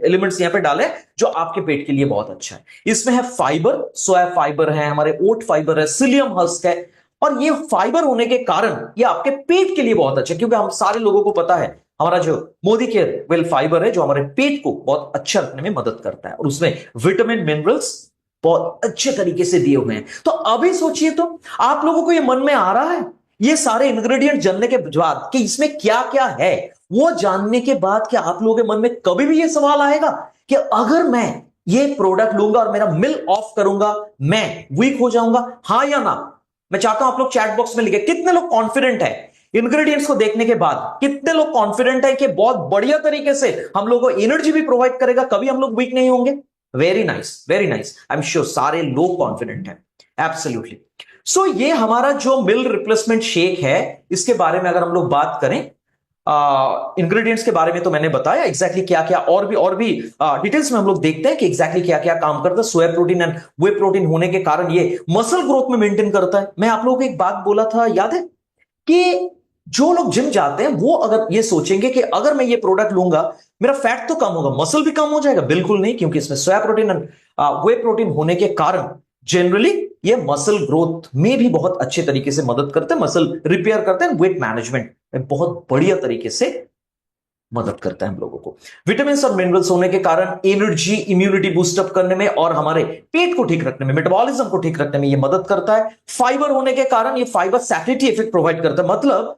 एलिमेंट्स यहां पे डाले हैं जो आपके पेट के लिए बहुत अच्छा है। इसमें है फाइबर, सोया फाइबर है, हमारे ओट फाइबर है, सिलियम हस्क है। और ये फाइबर होने के कारण ये आपके पेट के लिए बहुत अच्छा है, क्योंकि हम सारे लोगों को पता है हमारा जो मोदी केयर वेल फाइबर है जो हमारे पेट को बहुत अच्छा रखने में मदद करता है और उसमें विटामिन मिनरल्स बहुत अच्छे तरीके से दिए हुए हैं। तो अभी सोचिए तो आप लोगों को ये मन में आ रहा है, ये सारे इंग्रेडिएंट जानने के बाद कि इसमें क्या क्या है, वो जानने के बाद क्या आप लोगों के मन में कभी भी ये सवाल आएगा कि अगर मैं ये प्रोडक्ट लूंगा और मेरा मिल ऑफ करूंगा मैं वीक हो जाऊंगा, हां या ना? मैं चाहता हूं आप लोग चैट बॉक्स में लिखे कितने लोग कॉन्फिडेंट है इंग्रेडिएंट्स को देखने के बाद, कितने लोग कॉन्फिडेंट है कि बहुत बढ़िया तरीके से हम लोगों को एनर्जी भी प्रोवाइड करेगा, कभी हम लोग वीक नहीं होंगे। Very nice, very nice. I am sure सारे लोग कॉन्फिडेंट हैं, एब्सोल्युटली। सो ये हमारा जो मिल रिप्लेसमेंट शेक है, इसके बारे में अगर हम लोग बात करें, इंग्रेडिएंट्स के बारे में तो मैंने बताया एग्जैक्टली क्या क्या, और भी डिटेल्स में हम लोग देखते हैं कि एग्जैक्टली क्या क्या काम करता है। Soya protein and way protein होने के कारण ये मसल ग्रोथ में मेंटेन करता है। मैं आप लोगों को एक बात बोला था, याद है कि जो लोग जिम जाते हैं वो अगर ये सोचेंगे कि अगर मैं ये प्रोडक्ट लूंगा मेरा फैट तो कम होगा, मसल भी कम हो जाएगा, बिल्कुल नहीं। क्योंकि इसमें soya protein and way protein होने के कारण जनरली ये मसल ग्रोथ में भी बहुत अच्छे तरीके से मदद करते हैं, मसल रिपेयर करते हैं, वेट मैनेजमेंट में बहुत बढ़िया तरीके से मदद करता है हम लोगों को। विटामिन और मिनरल्स होने के कारण एनर्जी, इम्यूनिटी बूस्टअप करने में और हमारे पेट को ठीक रखने में, मेटाबॉलिज्म को ठीक रखने में ये मदद करता है। फाइबर होने के कारण ये फाइबर सैटिस्फैक्टरी इफेक्ट प्रोवाइड करता है। मतलब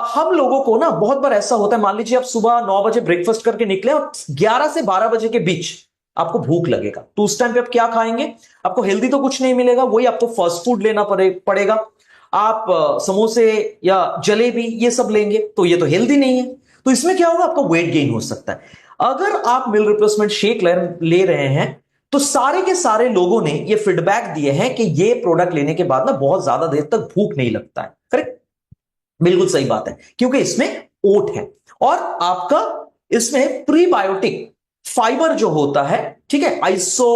हम लोगों को ना बहुत बार ऐसा होता है, मान लीजिए आप सुबह 9 बजे ब्रेकफास्ट करके निकले और 11 से 12 बजे के बीच आपको भूख लगेगा, तो उस टाइम पे आप क्या खाएंगे? आपको हेल्दी तो कुछ नहीं मिलेगा, वही आपको फास्ट फूड लेना पड़ेगा। आप समोसे या जलेबी ये सब लेंगे तो ये तो हेल्दी नहीं है। तो इसमें क्या होगा, आपका वेट गेन हो सकता है। अगर आप मिल रिप्लेसमेंट शेक ले रहे हैं तो सारे के सारे लोगों ने ये फीडबैक दिए हैं कि ये प्रोडक्ट लेने के बाद ना बहुत ज्यादा देर तक भूख नहीं लगता है। करेक्ट, बिल्कुल सही बात है, क्योंकि इसमें ओट है और आपका इसमें प्रीबायोटिक फाइबर जो होता है, ठीक है, आइसो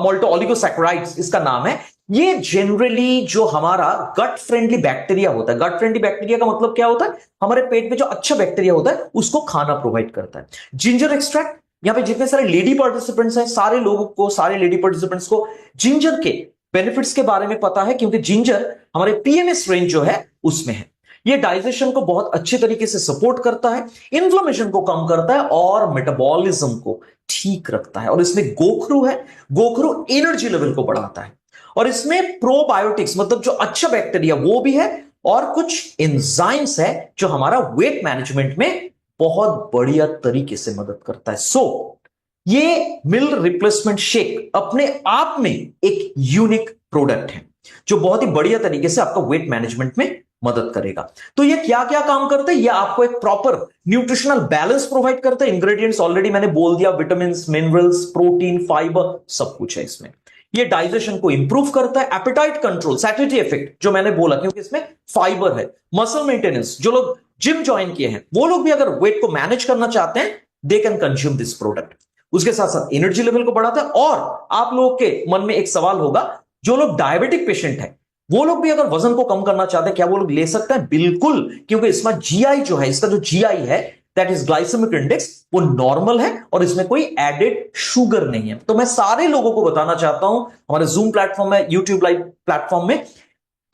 मोल्टो ओलिगोसैकेराइड्स इसका नाम है, ये जनरली जो हमारा गट फ्रेंडली बैक्टीरिया होता है, गट फ्रेंडली बैक्टीरिया का मतलब क्या होता है, हमारे पेट में जो अच्छा बैक्टीरिया होता है उसको खाना प्रोवाइड करता है। जिंजर एक्सट्रैक्ट, यहां पे जितने सारे लेडी पार्टिसिपेंट्स हैं, सारे लोगों को, सारे लेडी पार्टिसिपेंट्स को जिंजर के बेनिफिट्स के बारे में पता है, क्योंकि जिंजर हमारे पीएमएस रेंज जो है उसमें है। ये डाइजेशन को बहुत अच्छे तरीके से सपोर्ट करता है, इन्फ्लेमेशन को कम करता है और मेटाबॉलिज्म को ठीक रखता है। और इसमें गोखरू है, गोखरू एनर्जी लेवल को बढ़ाता है। और इसमें प्रोबायोटिक्स मतलब जो अच्छा बैक्टीरिया वो भी है, और कुछ एंजाइम्स है जो हमारा वेट मैनेजमेंट में बहुत बढ़िया तरीके से मदद करता है। ये मिल रिप्लेसमेंट शेक अपने आप में एक यूनिक प्रोडक्ट है जो बहुत ही बढ़िया तरीके से आपका वेट मैनेजमेंट में मदद करेगा। तो ये क्या क्या काम करते हैं, ये आपको एक प्रॉपर न्यूट्रिशनल बैलेंस प्रोवाइड करते हैं। इंग्रेडिएंट्स ऑलरेडी मैंने बोल दिया, विटामिन, मिनरल्स, प्रोटीन, फाइबर, सब कुछ है इसमें। ये डाइजेशन को इंप्रूव करता है, एपेटाइट कंट्रोल, सैटिस्फैक्टरी इफेक्ट जो मैंने बोला, क्योंकि इसमें फाइबर है, मसल मेंटेनेंस, जो लोग जिम ज्वाइन किए हैं वो लोग भी अगर वेट को मैनेज करना चाहते हैं they can consume this product. उसके साथ साथ एनर्जी लेवल को बढ़ाता है। और आप लोगों के मन में एक सवाल होगा, जो लोग डायबिटिक पेशेंट हैं वो लोग भी अगर वजन को कम करना चाहते हैं, क्या वो लोग ले सकते हैं? बिल्कुल, क्योंकि इसमें जीआई जो है, इसका जो जीआई है दैट इज ग्लाइसेमिक इंडेक्स, वो नॉर्मल है और इसमें कोई एडेड शुगर नहीं है। तो मैं सारे लोगों को बताना चाहता हूं हमारे जूम प्लेटफॉर्म में, यूट्यूब लाइव प्लेटफॉर्म में,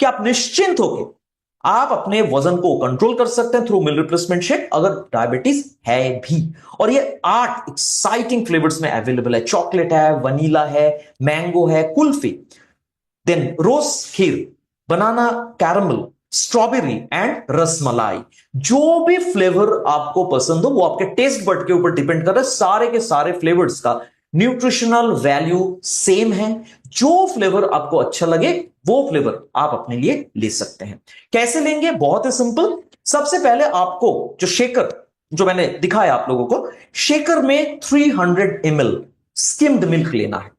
कि आप निश्चिंत होकर आप अपने वजन को कंट्रोल कर सकते हैं थ्रू मिल रिप्लेसमेंट शेक, अगर डायबिटीज है भी। और ये 8 एक्साइटिंग फ्लेवर्स में अवेलेबल है। चॉकलेट है, वनीला है, मैंगो है, kulfi, then rose kheer, banana caramel, strawberry and rasmalai. जो भी फ्लेवर आपको पसंद हो वो आपके टेस्ट बड के ऊपर डिपेंड कर रहा है। सारे के सारे फ्लेवर्स का न्यूट्रिशनल वैल्यू सेम है। जो फ्लेवर आपको अच्छा लगे वो फ्लेवर आप अपने लिए ले सकते हैं। कैसे लेंगे? बहुत ही सिंपल। सबसे पहले आपको जो शेकर जो मैंने दिखाया आप लोगों को, शेकर में 300 ml स्किम्ड मिल्क लेना है।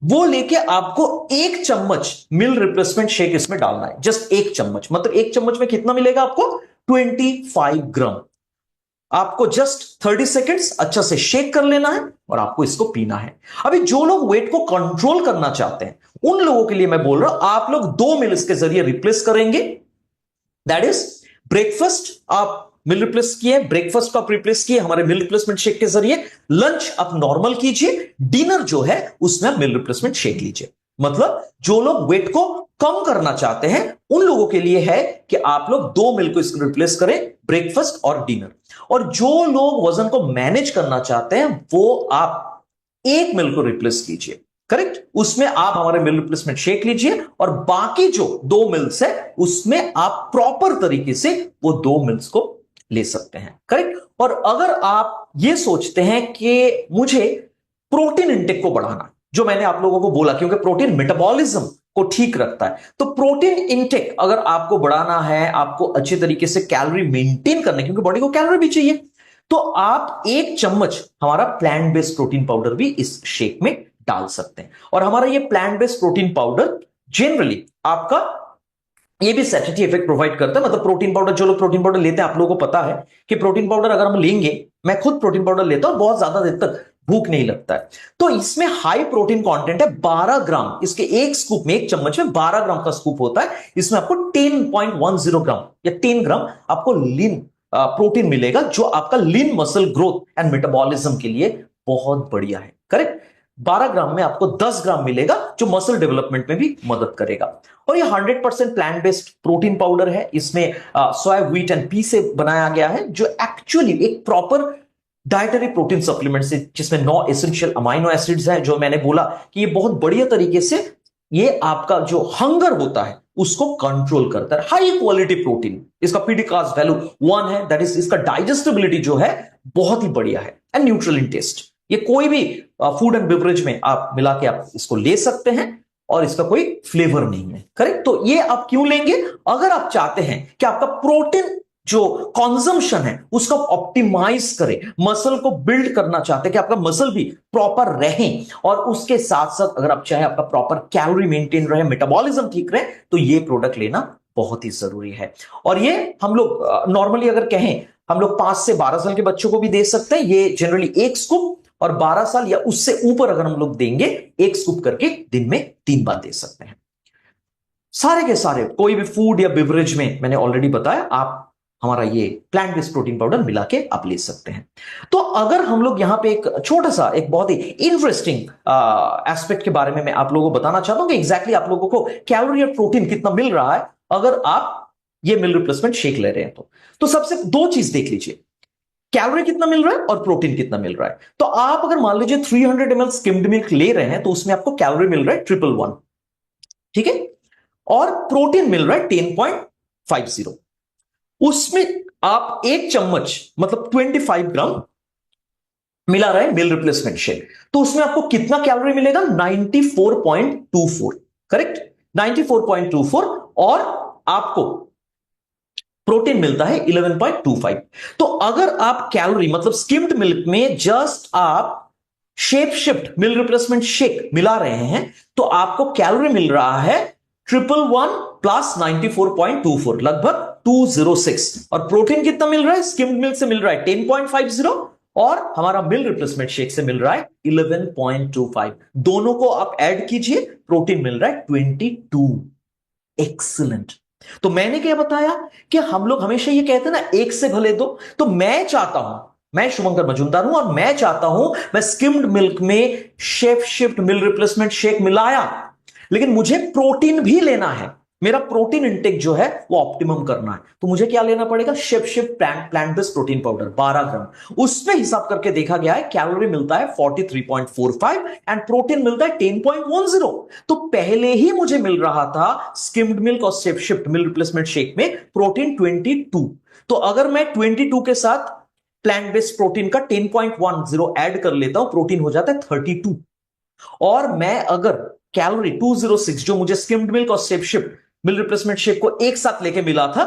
वो लेके आपको 1 चम्मच मिल रिप्लेसमेंट शेक इसमें डालना है। जस्ट 1 चम्मच, मतलब 1 चम्मच में कितना मिलेगा आपको? 25 ग्राम। आपको जस्ट 30 सेकेंड्स अच्छा से शेक कर लेना है और आपको इसको पीना है। अभी जो लोग वेट को कंट्रोल करना चाहते हैं उन लोगों के लिए मैं बोल रहा हूं, आप लोग 2 मील इसके जरिए रिप्लेस करेंगे। दैट इज ब्रेकफास्ट आप मिल रिप्लेस किए, ब्रेकफास्ट को आप रिप्लेस किए हमारे मिल रिप्लेसमेंट शेक के जरिए। लंच आप नॉर्मल कीजिए, डिनर जो है उसमें आप मिल रिप्लेसमेंट शेक लीजिए। मतलब जो लोग वेट को कम करना चाहते हैं उन लोगों के लिए है कि आप लोग 2 मील को इसको रिप्लेस करें, ब्रेकफास्ट और डिनर। और जो लोग वजन को मैनेज करना चाहते हैं वो आप 1 मील को रिप्लेस कीजिए, करेक्ट। उसमें आप हमारे मिल रिप्लेसमेंट शेक लीजिए और बाकी जो 2 मिल्स है उसमें आप प्रॉपर तरीके से वो 2 मिल्स को ले सकते हैं, करेक्ट। और अगर आप ये सोचते हैं कि मुझे प्रोटीन इंटेक को बढ़ाना, जो मैंने आप लोगों को बोला, क्योंकि प्रोटीन मेटाबॉलिज्म को ठीक रखता है, तो प्रोटीन इंटेक अगर आपको बढ़ाना है, आपको अच्छे तरीके से कैलोरी मेंटेन करने, क्योंकि बॉडी को कैलोरी भी चाहिए, तो आप 1 चम्मच हमारा प्लांट बेस्ड प्रोटीन पाउडर भी इस शेक में डाल सकते हैं। और हमारा ये plant based protein powder generally आपका ये भी सैटिस्फैक्टरी इफेक्ट प्रोवाइड करता है। मतलब प्रोटीन पाउडर, जो लोग प्रोटीन पाउडर लेते हैं, आप लोगों को पता है कि प्रोटीन पाउडर अगर हम लेंगे, मैं खुद प्रोटीन पाउडर लेता हूं, बहुत ज्यादा देर तक भूख नहीं लगता है। तो इसमें हाई प्रोटीन कंटेंट है, 12 ग्राम, इसके एक स्कूप में, 1 चम्मच में 12 ग्राम का स्कूप होता है। इसमें आपको 10.10 ग्राम या 10 ग्राम आपको लीन प्रोटीन मिलेगा, जो आपका lean muscle growth and metabolism के लिए बहुत बढ़िया है, करेक्ट। 12 ग्राम में आपको 10 ग्राम मिलेगा जो मसल डेवलपमेंट में भी मदद करेगा। और ये 100% प्लांट बेस्ड प्रोटीन पाउडर है। इसमें सोया, व्हीट एंड पी से बनाया गया है, जो एक्चुअली एक प्रॉपर डाइटरी प्रोटीन सप्लीमेंट से, जिसमें 9 एसेंशियल अमाइनो एसिड्स हैं, जो मैंने बोला कि ये बहुत बढ़िया तरीके से ये आपका जो हंगर होता है उसको कंट्रोल करता है। हाई क्वालिटी प्रोटीन, इसका पीडीकास वैल्यू 1 है, दैट इज इसका डाइजेस्टिबिलिटी जो है बहुत ही बढ़िया है, एंड न्यूट्रल इन टेस्ट। ये कोई भी फूड एंड बेवरेज में आप मिला के आप इसको ले सकते हैं और इसका कोई फ्लेवर नहीं है, करेक्ट। तो ये आप क्यों लेंगे? अगर आप चाहते हैं कि आपका प्रोटीन जो कंजम्पशन है उसको ऑप्टिमाइज करें, मसल को बिल्ड करना चाहते हैं कि आपका मसल भी प्रॉपर रहे, और उसके साथ साथ अगर आप चाहे आपका प्रॉपर कैलोरी मेंटेन रहे, मेटाबॉलिज्म ठीक रहे, तो ये प्रोडक्ट लेना बहुत ही जरूरी है। और ये हम लोग नॉर्मली अगर कहें, हम लोग 5 से 12 साल के बच्चों को भी दे सकते हैं। ये जनरली 1 स्कूप, और 12 साल या उससे ऊपर अगर हम लोग देंगे 1 स्कूप करके दिन में 3 बार दे सकते हैं। सारे के सारे कोई भी फूड या बिवरेज में, मैंने ऑलरेडी बताया, आप हमारा ये प्लांट बेस्ड प्रोटीन पाउडर मिला के आप ले सकते हैं। तो अगर हम लोग यहां पे एक छोटा सा, एक बहुत ही इंटरेस्टिंग एस्पेक्ट के बारे में मैं आप लोगों को बताना चाहता हूं कि एग्जैक्टली आप लोगों को कैलोरी और प्रोटीन कितना मिल रहा है अगर आप ये मील रिप्लेसमेंट शेक ले रहे हैं। तो सबसे दो चीज देख लीजिए, कैलोरी कितना मिल रहा है और प्रोटीन कितना मिल रहा है। तो आप अगर मान लीजिए 300 ml स्किम्ड मिल्क ले रहे हैं तो उसमें आपको कैलोरी मिल रहा है 111, ठीक है, और प्रोटीन मिल रहा है 10.50। उसमें आप एक चम्मच मतलब 25 ग्राम मिला रहे हैं मील रिप्लेसमेंट शेक, तो उसमें आपको कितना कैलोरी मिलेगा? 94.24, करेक्ट, 94.24, और आपको प्रोटीन मिलता है 11.25। तो अगर आप कैलोरी मतलब स्किम्ड मिल्क में जस्ट आप शेप शिफ्ट मिल रिप्लेसमेंट शेक मिला रहे हैं तो आपको कैलोरी मिल रहा है 111 प्लस 94.24, लगभग 206। और प्रोटीन कितना मिल रहा है? स्किम्ड मिल्क से मिल रहा है 10.50 और हमारा मिल रिप्लेसमेंट शेक से मिल रहा है 11.25। दोनों को आप ऐड कीजिए, प्रोटीन मिल रहा है 22। एक्सीलेंट। तो मैंने क्या बताया कि हम लोग हमेशा ये कहते हैं ना, एक से भले दो। तो मैं चाहता हूं, मैं शुभंकर मजूमदार हूं और मैं चाहता हूं मैं स्किम्ड मिल्क में शेफ शिफ्ट मिल रिप्लेसमेंट शेक मिलाया, लेकिन मुझे प्रोटीन भी लेना है। मेरा प्रोटीन इंटेक जो है वो ऑप्टिमम करना है। तो मुझे क्या लेना पड़ेगा? Chef shift plant based protein powder 12 ग्राम। उसमें हिसाब करके देखा गया है कैलोरी मिलता है 43.45 एंड प्रोटीन मिलता है 10.10। तो पहले ही मुझे मिल रहा था स्किम्ड मिल्क और शेफ शिफ्ट मिल रिप्लेसमेंट शेक में प्रोटीन 22। तो अगर मैं 22 के साथ प्लांट बेस्ड प्रोटीन का 10.10 ऐड कर लेता हूं, प्रोटीन हो जाता है 32। और मैं अगर कैलोरी 206 जो मुझे स्किम्ड मिल्क और शेफ शिफ्ट मिल रिप्लेसमेंट शेक को एक साथ लेके मिला था,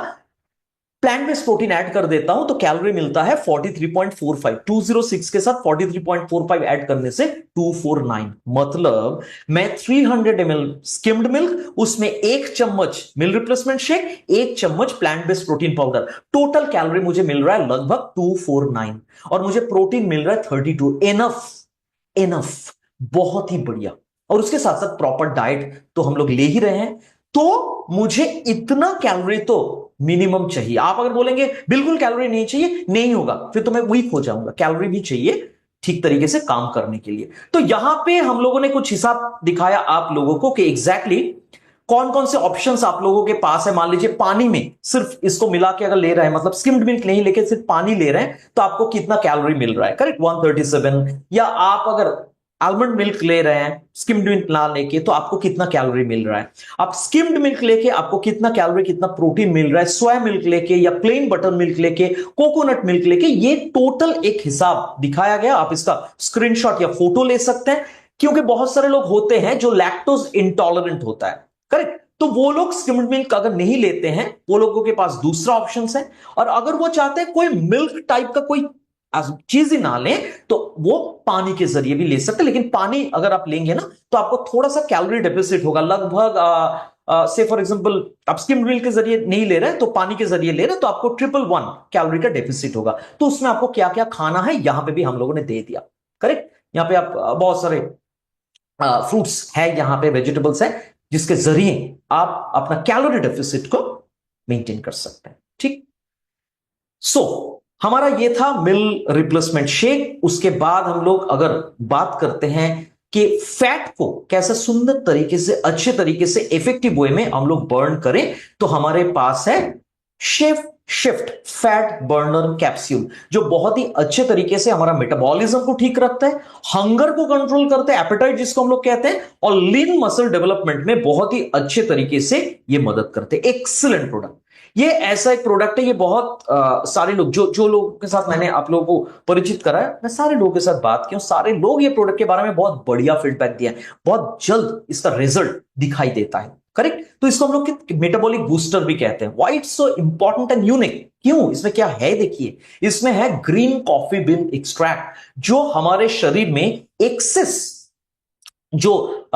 प्लांट बेस्ड प्रोटीन ऐड कर देता हूं तो कैलोरी मिलता है 43.45। 206 के साथ 43.45 ऐड करने से 249। मतलब मैं 300 ml स्किम्ड मिल्क, उसमें एक चम्मच मिल रिप्लेसमेंट शेक, एक चम्मच plant based protein powder, total calorie मुझे मिल रहा है लगभग 249 और मुझे प्रोटीन मिल रहा है 32। एनफ, एनफ, बहुत ही बढ़िया। और उसके साथ साथ प्रॉपर डाइट तो हम लोग ले ही रहे हैं, तो मुझे इतना कैलोरी तो मिनिमम चाहिए। आप अगर बोलेंगे बिल्कुल कैलोरी नहीं चाहिए, नहीं होगा, फिर तो मैं वीक हो जाऊंगा। कैलोरी भी चाहिए ठीक तरीके से काम करने के लिए। तो यहां पे हम लोगों ने कुछ हिसाब दिखाया आप लोगों को कि एग्जैक्टली कौन कौन से ऑप्शंस आप लोगों के पास है। मान लीजिए पानी में सिर्फ इसको मिला के अगर ले रहे हैं, मतलब स्किम्ड मिल्क नहीं लेके सिर्फ पानी ले रहे हैं, तो आपको कितना कैलोरी मिल रहा है? करेक्ट, 137। या आप अगर आलमंड मिल्क ले रहे हैं स्किम्ड मिल्क ना लेके, तो आपको कितना कैलोरी मिल रहा है? आप स्किम्ड मिल्क लेके आपको कितना कैलोरी, कितना प्रोटीन मिल रहा है? सोया मिल्क लेके या प्लेन बटर मिल्क लेके, कोकोनट मिल्क लेके, ये टोटल एक हिसाब दिखाया गया। आप इसका स्क्रीनशॉट या फोटो ले सकते हैं, क्योंकि बहुत सारे लोग होते हैं जो लैक्टोज इंटॉलरेंट होता है, करेक्ट। तो वो लोग स्किम्ड मिल्क अगर नहीं लेते हैं, वो लोगों के पास दूसरा ऑप्शन है। और अगर वो चाहते हैं कोई मिल्क टाइप का कोई चीज ही ना लें, तो वो पानी के जरिए भी ले सकते हैं। लेकिन पानी अगर आप लेंगे ना, तो आपको थोड़ा सा कैलोरी डेफिसिट होगा, लगभग से फॉर एग्जांपल आप स्किम्ड मिल्क के जरिए नहीं ले रहे हैं तो पानी के जरिए ले रहे हैं, तो आपको 111 कैलोरी का डेफिसिट होगा। तो उसमें आपको क्या क्या खाना है यहां पे भी हम लोगों ने दे दिया, करेक्ट। यहां पे आप बहुत सारे फ्रूट्स है, यहां पे वेजिटेबल्स है, जिसके जरिए आप अपना कैलोरी डेफिसिट को मेंटेन कर सकते हैं, ठीक। सो हमारा ये था मिल रिप्लेसमेंट शेक। उसके बाद हम लोग अगर बात करते हैं कि फैट को कैसे सुंदर तरीके से, अच्छे तरीके से, इफेक्टिव वे में हम लोग बर्न करें, तो हमारे पास है chef shift fat burner capsule, जो बहुत ही अच्छे तरीके से हमारा मेटाबॉलिज्म को ठीक रखता है, हंगर को कंट्रोल करता है, एपेटाइट जिसको हम लोग कहते हैं, और लीन मसल डेवलपमेंट में बहुत ही अच्छे तरीके से ये मदद करते हैं। Excellent product. ये ऐसा एक प्रोडक्ट है, ये बहुत सारे लोग जो लोगों के साथ मैंने आप लोगों को परिचित कराया, मैं सारे लोगों के साथ बात की, सारे लोग ये प्रोडक्ट के बारे में बहुत बढ़िया फीडबैक दिया है, बहुत जल्द इसका रिजल्ट दिखाई देता है, करेक्ट। तो इसको हम लोग मेटाबॉलिक बूस्टर भी कहते हैं। Why it's so important and unique? क्यों? इसमें क्या है देखिए, इसमें है ग्रीन कॉफी बीन एक्सट्रैक्ट, जो हमारे शरीर में एक्सेस जो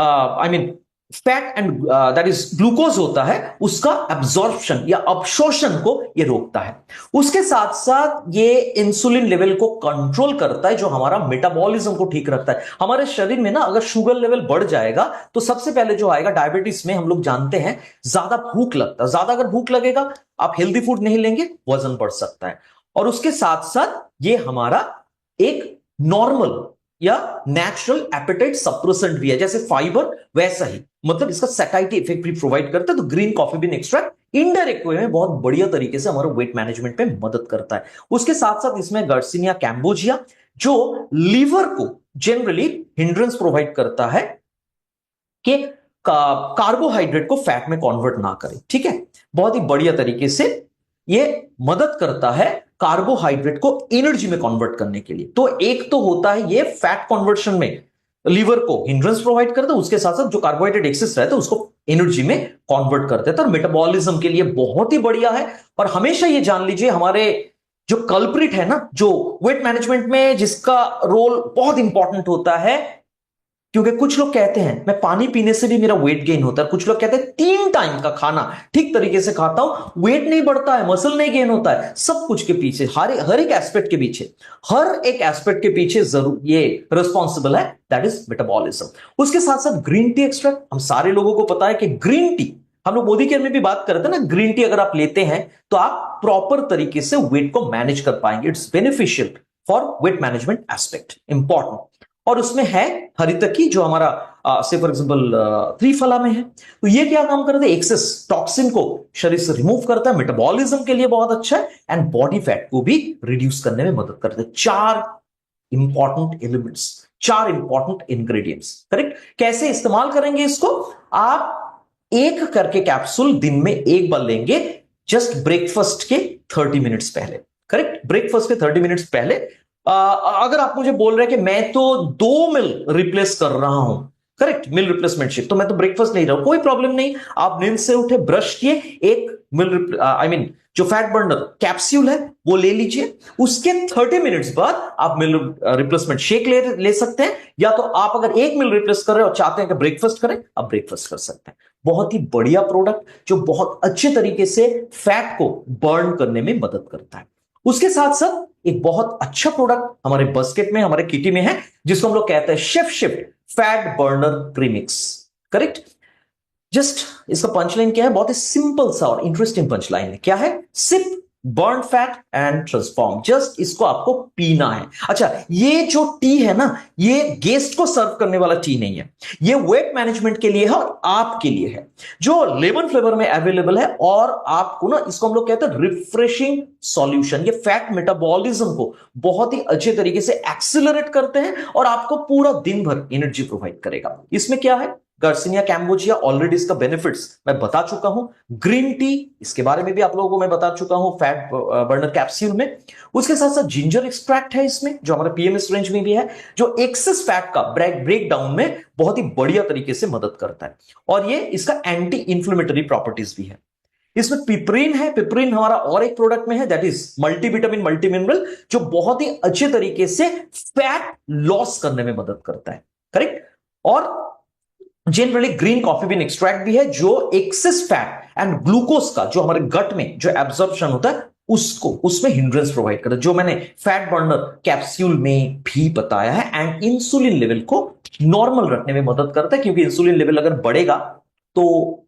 fat and that is glucose होता है उसका एब्जॉर्प्शन या अवशोषण को ये रोकता है। उसके साथ साथ ये इंसुलिन लेवल को कंट्रोल करता है जो हमारा मेटाबॉलिज्म को ठीक रखता है। हमारे शरीर में ना अगर शुगर लेवल बढ़ जाएगा तो सबसे पहले जो आएगा डायबिटीज में, हम लोग जानते हैं ज्यादा भूख लगता है। ज्यादा अगर भूख लगेगा, आप हेल्दी फूड नहीं लेंगे, वजन बढ़ सकता है। और उसके साथ साथ ये हमारा एक नॉर्मल या नेचुरल एपेटाइट सप्रेसेंट भी है, जैसे फाइबर वैसा ही, मतलब इसका सैटाइटी इफेक्ट भी प्रोवाइड करता है। तो green coffee bean extract indirect way में बहुत बढ़िया तरीके से हमारे वेट मैनेजमेंट पे मदद करता है। उसके साथ साथ इसमें गर्सिनिया कैम्बोजिया जो लीवर को जनरली हिंड्रेंस प्रोवाइड करता है कि कार्बोहाइड्रेट को फैट में कन्वर्ट ना करे। ठीक है, बहुत ही बढ़िया तरीके से ये मदद करता है कार्बोहाइड्रेट को एनर्जी में कन्वर्ट करने के लिए। तो एक तो होता है ये फैट कन्वर्शन में लीवर को हिंड्रेंस प्रोवाइड करता है, उसके साथ साथ जो कार्बोहाइड्रेट एक्सेस रहता है उसको एनर्जी में कन्वर्ट कर देता है और मेटाबॉलिज्म के लिए बहुत ही बढ़िया है। और हमेशा ये जान लीजिए, हमारे जो कल्प्रिट है ना, जो वेट मैनेजमेंट में जिसका रोल बहुत इंपॉर्टेंट होता है, क्योंकि कुछ लोग कहते हैं मैं पानी पीने से भी मेरा वेट गेन होता है, कुछ लोग कहते हैं 3 टाइम का खाना ठीक तरीके से खाता हूं वेट नहीं बढ़ता है, मसल नहीं गेन होता है। सब कुछ के पीछे, हर एक एस्पेक्ट के पीछे, हर एक एस्पेक्ट के पीछे जरूर ये रिस्पॉन्सिबल है, दैट इज मेटाबॉलिज्म। उसके साथ साथ ग्रीन टी एक्सट्रैक्ट, हम सारे लोगों को पता है कि ग्रीन टी, हम लोग मोदी केयर में भी बात करते हैं ना, ग्रीन टी अगर आप लेते हैं तो आप प्रॉपर तरीके से वेट को मैनेज कर पाएंगे। It's beneficial for weight management aspect, important. और उसमें है हरितकी जो हमारा से फॉर एग्जांपल त्रिफला में है। तो ये क्या काम करता है, एक्सेस टॉक्सिन को शरीर से रिमूव करता है, मेटाबॉलिज्म के लिए बहुत अच्छा है एंड बॉडी फैट को भी रिड्यूस करने में मदद करता है। 4 important elements, 4 important ingredients, correct. कैसे इस्तेमाल करेंगे इसको, आप एक करके कैप्सूल दिन में एक बार लेंगे, जस्ट ब्रेकफास्ट के 30 मिनट्स पहले, करेक्ट। ब्रेकफास्ट के 30 मिनट्स पहले अगर आप मुझे बोल रहे हैं कि मैं तो 2 मील रिप्लेस कर रहा हूं, करेक्ट, मील रिप्लेसमेंट शिफ्ट, तो मैं तो ब्रेकफास्ट नहीं रहा हूं, कोई प्रॉब्लम नहीं। आप नींद से उठे, ब्रश किए, एक मील जो फैट बर्नर कैप्सूल है वो ले लीजिए। उसके 30 मिनट्स बाद आप मील रिप्लेसमेंट शेक ले सकते हैं, या तो आप अगर 1 मील रिप्लेस कर रहे हो और चाहते हैं कि ब्रेकफास्ट करें, आप ब्रेकफास्ट कर सकते हैं। बहुत ही बढ़िया प्रोडक्ट जो बहुत अच्छे तरीके से फैट को बर्न करने में मदद करता है। उसके साथ साथ एक बहुत अच्छा प्रोडक्ट हमारे बास्केट में, हमारे किटी में है, जिसको हम लोग कहते हैं chef shift fat burner premix, correct. Just इसका पंचलाइन क्या है, बहुत ही सिंपल सा और इंटरेस्टिंग पंचलाइन है। क्या है, sip burn fat and transform. Just इसको आपको पीना है। अच्छा, ये जो टी है ना, ये गेस्ट को सर्व करने वाला टी नहीं है, ये वेट मैनेजमेंट के लिए है और आपके लिए है, जो लेमन फ्लेवर में अवेलेबल है। और आपको ना, इसको हम लोग कहते हैं रिफ्रेशिंग सॉल्यूशन। ये फैट मेटाबॉलिज्म को बहुत ही अच्छे तरीके से एक्सिलरेट करते हैं और आपको पूरा दिन भर एनर्जी प्रोवाइड करेगा। इसमें क्या है, गर्सिनिया कैम्बोजिया, ऑलरेडी इसका बेनिफिट्स मैं बता चुका हूं। ग्रीन टी, इसके बारे में भी आप लोगों को मैं बता चुका हूं फैट बर्नर कैप्सूल में। उसके साथ साथ जिंजर एक्सट्रैक्ट है इसमें, जो हमारे पीएमएस रेंज में भी है, जो एक्सेस फैट का ब्रेक डाउन में बहुत ही बढ़िया तरीके से मदद करता है। और ये इसका एंटी इंफ्लेमेटरी प्रॉपर्टीज भी है। इसमें पिपरीन है, पिपरीन हमारा और एक प्रोडक्ट में है, that is multivitamin multi mineral, जो बहुत ही अच्छे तरीके से फैट लॉस करने में मदद करता है, करेक्ट। और generally green coffee bean extract भी है, जो एक्सेस फैट एंड ग्लूकोज का जो हमारे गट में जो एब्जॉर्प्शन होता है उसको, उसमें हिंड्रेंस प्रोवाइड करता है, जो मैंने फैट बर्नर कैप्सूल में भी बताया है। एंड इंसुलिन लेवल को नॉर्मल रखने में मदद करता है, क्योंकि इंसुलिन लेवल अगर बढ़ेगा तो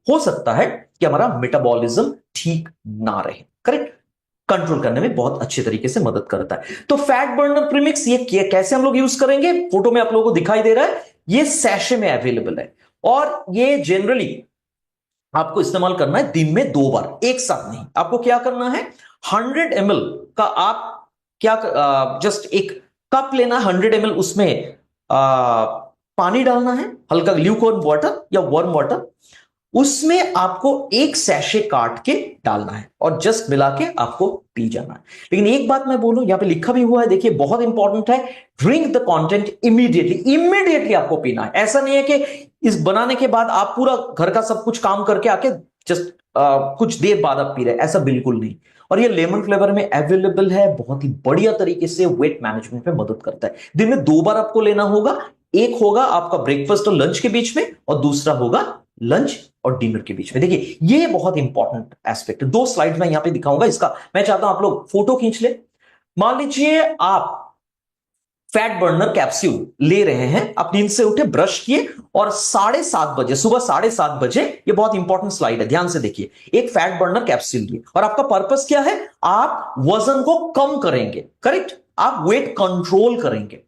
हो सकता है कि हमारा मेटाबॉलिज्म ठीक ना रहे, करेक्ट। कंट्रोल करने में बहुत अच्छे तरीके से मदद करता है। तो फैट बर्नर प्रीमिक्स ये कैसे हम लोग यूज करेंगे, फोटो में आप लोगों को दिखाई दे रहा है, ये सैशे में अवेलेबल है। और ये जनरली आपको इस्तेमाल करना है दिन में 2 बार, एक साथ नहीं। आपको क्या करना है, 100 ml का आप क्या जस्ट एक कप लेना, 100 ml उसमें पानी डालना है, हल्का ल्यूकवार्म वाटर या वार्म वाटर, उसमें आपको एक सैशे काट के डालना है और जस्ट मिला के आपको पी जाना है। लेकिन एक बात मैं बोलूं, यहां पे लिखा भी हुआ है, देखिए बहुत इंपॉर्टेंट है, ड्रिंक द कंटेंट इमीडिएटली आपको पीना है। ऐसा नहीं है कि इस बनाने के बाद आप पूरा घर का सब कुछ काम करके आके जस्ट कुछ देर बाद आप पी रहे, ऐसा बिल्कुल नहीं। और ये लेमन फ्लेवर में अवेलेबल है, बहुत ही बढ़िया तरीके से वेट मैनेजमेंट में मदद करता है। दिन में 2 बार आपको लेना होगा, एक होगा आपका ब्रेकफास्ट और लंच के बीच में और दूसरा होगा लंच और डिनर के बीच में। देखिए ये बहुत इंपॉर्टेंट एस्पेक्ट है। 2 स्लाइड मैं यहां पे दिखाऊंगा, इसका मैं चाहता हूं आप लोग फोटो खींच ले। मान लीजिए आप फैट बर्नर कैप्सूल ले रहे हैं, आप नींद से उठे, ब्रश किए और 7:30 बजे, सुबह 7:30 बजे, ये बहुत इंपॉर्टेंट स्लाइड है, ध्यान से देखिए, एक फैट बर्नर कैप्सूल लिए और आपका पर्पस क्या है? आप वजन को कम करेंगे, करेक्ट? आप वेट कंट्रोल करेंगे,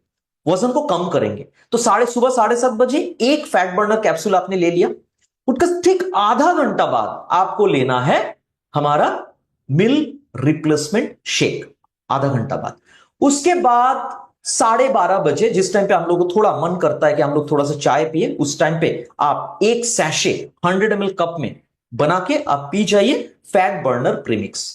वजन को कम करेंगे। तो सुबह 7:30 बजे एक फैट बर्नर कैप्सूल आपने ले लिया। उठकर ठीक आधा घंटा बाद आपको लेना है हमारा मिल रिप्लेसमेंट शेक, आधा घंटा बाद। उसके बाद 12:30 बजे, जिस टाइम पे हम लोग को थोड़ा मन करता है कि हम लोग थोड़ा सा चाय पिए, उस टाइम पे आप एक सैशे 100 ml कप में बना के आप पी जाइए फैट बर्नर प्रीमिक्स।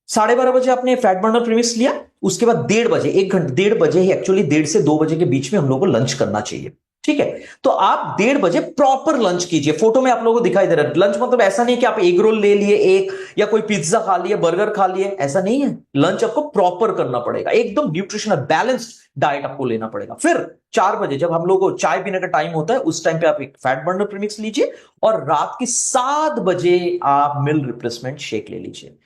12:30 बजे आपने फैट बर्नर प्रीमिक्स लिया। उसके बाद 1:30 बजे, 1 घंटे, 1:30 बजे ही एक्चुअली, 1:30 से 2 बजे के बीच में हम लोग को लंच करना चाहिए, ठीक है? तो आप 1:30 बजे प्रॉपर लंच कीजिए। फोटो में आप लोगों को दिखाई दे रहा है लंच, मतलब ऐसा नहीं कि आप एग रोल ले लिए एक, या कोई पिज्जा खा लिए, बर्गर खा लिए, ऐसा नहीं है। लंच आपको प्रॉपर करना पड़ेगा, एकदम न्यूट्रिशनल बैलेंस्ड डाइट आपको लेना पड़ेगा। फिर 4 बजे जब हम लोग को चाय पीने का टाइम होता है, उस टाइम पे आप एक फैट बर्नर प्रीमिक्स लीजिए और रात की 7 बजे आप मिल रिप्लेसमेंट शेक ले लीजिए।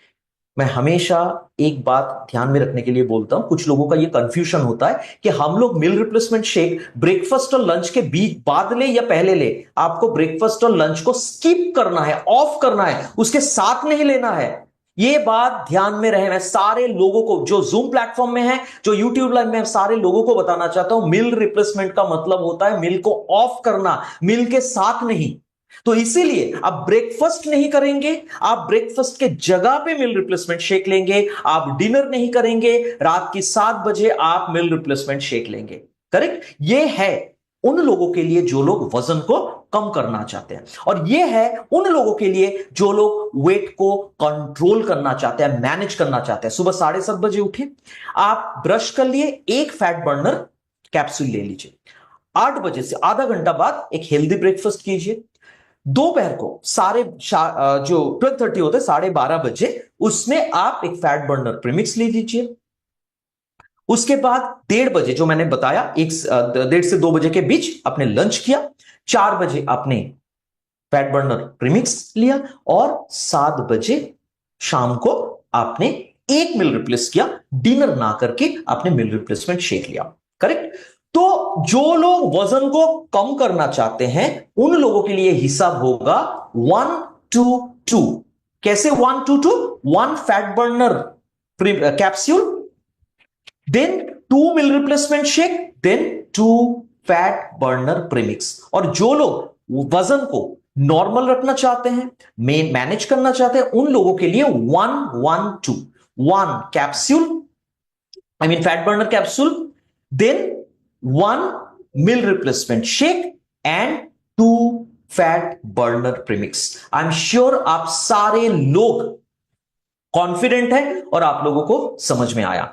मैं हमेशा एक बात ध्यान में रखने के लिए बोलता हूं, कुछ लोगों का ये कंफ्यूजन होता है कि हम लोग मिल रिप्लेसमेंट शेक ब्रेकफास्ट और लंच के बीच, बाद ले या पहले ले। आपको ब्रेकफास्ट और लंच को स्किप करना है, ऑफ करना है, उसके साथ नहीं लेना है। ये बात ध्यान में रहे। मैं सारे लोगों को जो जूम प्लेटफॉर्म में है, जो यूट्यूब लाइव में, सारे लोगों को बताना चाहता हूं, मिल रिप्लेसमेंट का मतलब होता है मिल को ऑफ करना, मिल के साथ नहीं। तो इसीलिए आप ब्रेकफास्ट नहीं करेंगे, आप ब्रेकफास्ट के जगह पे मिल रिप्लेसमेंट शेक लेंगे। आप डिनर नहीं करेंगे, रात की 7 बजे आप मिल रिप्लेसमेंट शेक लेंगे, करेक्ट? ये है उन लोगों के लिए जो लोग वजन को कम करना चाहते हैं, और ये है उन लोगों के लिए जो लोग वेट को कंट्रोल करना चाहते हैं, मैनेज करना चाहते हैं। सुबह 7:30 बजे उठे, आप ब्रश कर लिए, एक फैट बर्नर कैप्सूल ले लीजिए। 8 बजे से आधा घंटा बाद एक हेल्दी ब्रेकफास्ट कीजिए। दोपहर को जो 12:30 होते हैं, 12:30 बजे, उसमें आप एक फैट बर्नर प्रीमिक्स ले लीजिए। उसके बाद 1:30 बजे, जो मैंने बताया, 1:30 से 2 बजे के बीच आपने लंच किया। 4 बजे आपने फैट बर्नर प्रीमिक्स लिया और 7 बजे शाम को आपने एक मिल रिप्लेस किया, डिनर ना करके आपने मिल रिप्लेसमेंट शेक लिया, करेक्ट? तो जो लोग वजन को कम करना चाहते हैं, उन लोगों के लिए हिसाब होगा 1-2-2। कैसे 1-2-2? 1 fat burner capsule, then 2 meal replacement shake, then 2 fat burner premix. और जो लोग वजन को नॉर्मल रखना चाहते हैं, मैनेज करना चाहते हैं, उन लोगों के लिए 1-1-2, 1 capsule, I mean fat burner capsule, then 1 meal replacement shake and 2 fat burner premix. I am sure आप सारे लोग कॉन्फिडेंट हैं और आप लोगों को समझ में आया।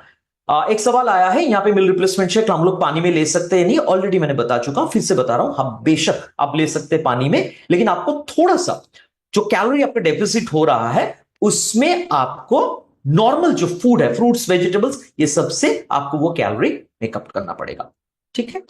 एक सवाल आया है यहां पे, मिल रिप्लेसमेंट शेक हम लोग पानी में ले सकते हैं नहीं? ऑलरेडी मैंने बता चुका हूं, फिर से बता रहा हूं, हम बेशक आप ले सकते हैं पानी में, लेकिन आपको थोड़ा सा जो कैलोरी आपका डेफिसिट हो रहा है, उसमें आपको नॉर्मल जो फूड है, फ्रूट्स, वेजिटेबल्स, ये सबसे आपको वो कैलोरी मेकअप करना पड़ेगा, ठीक है?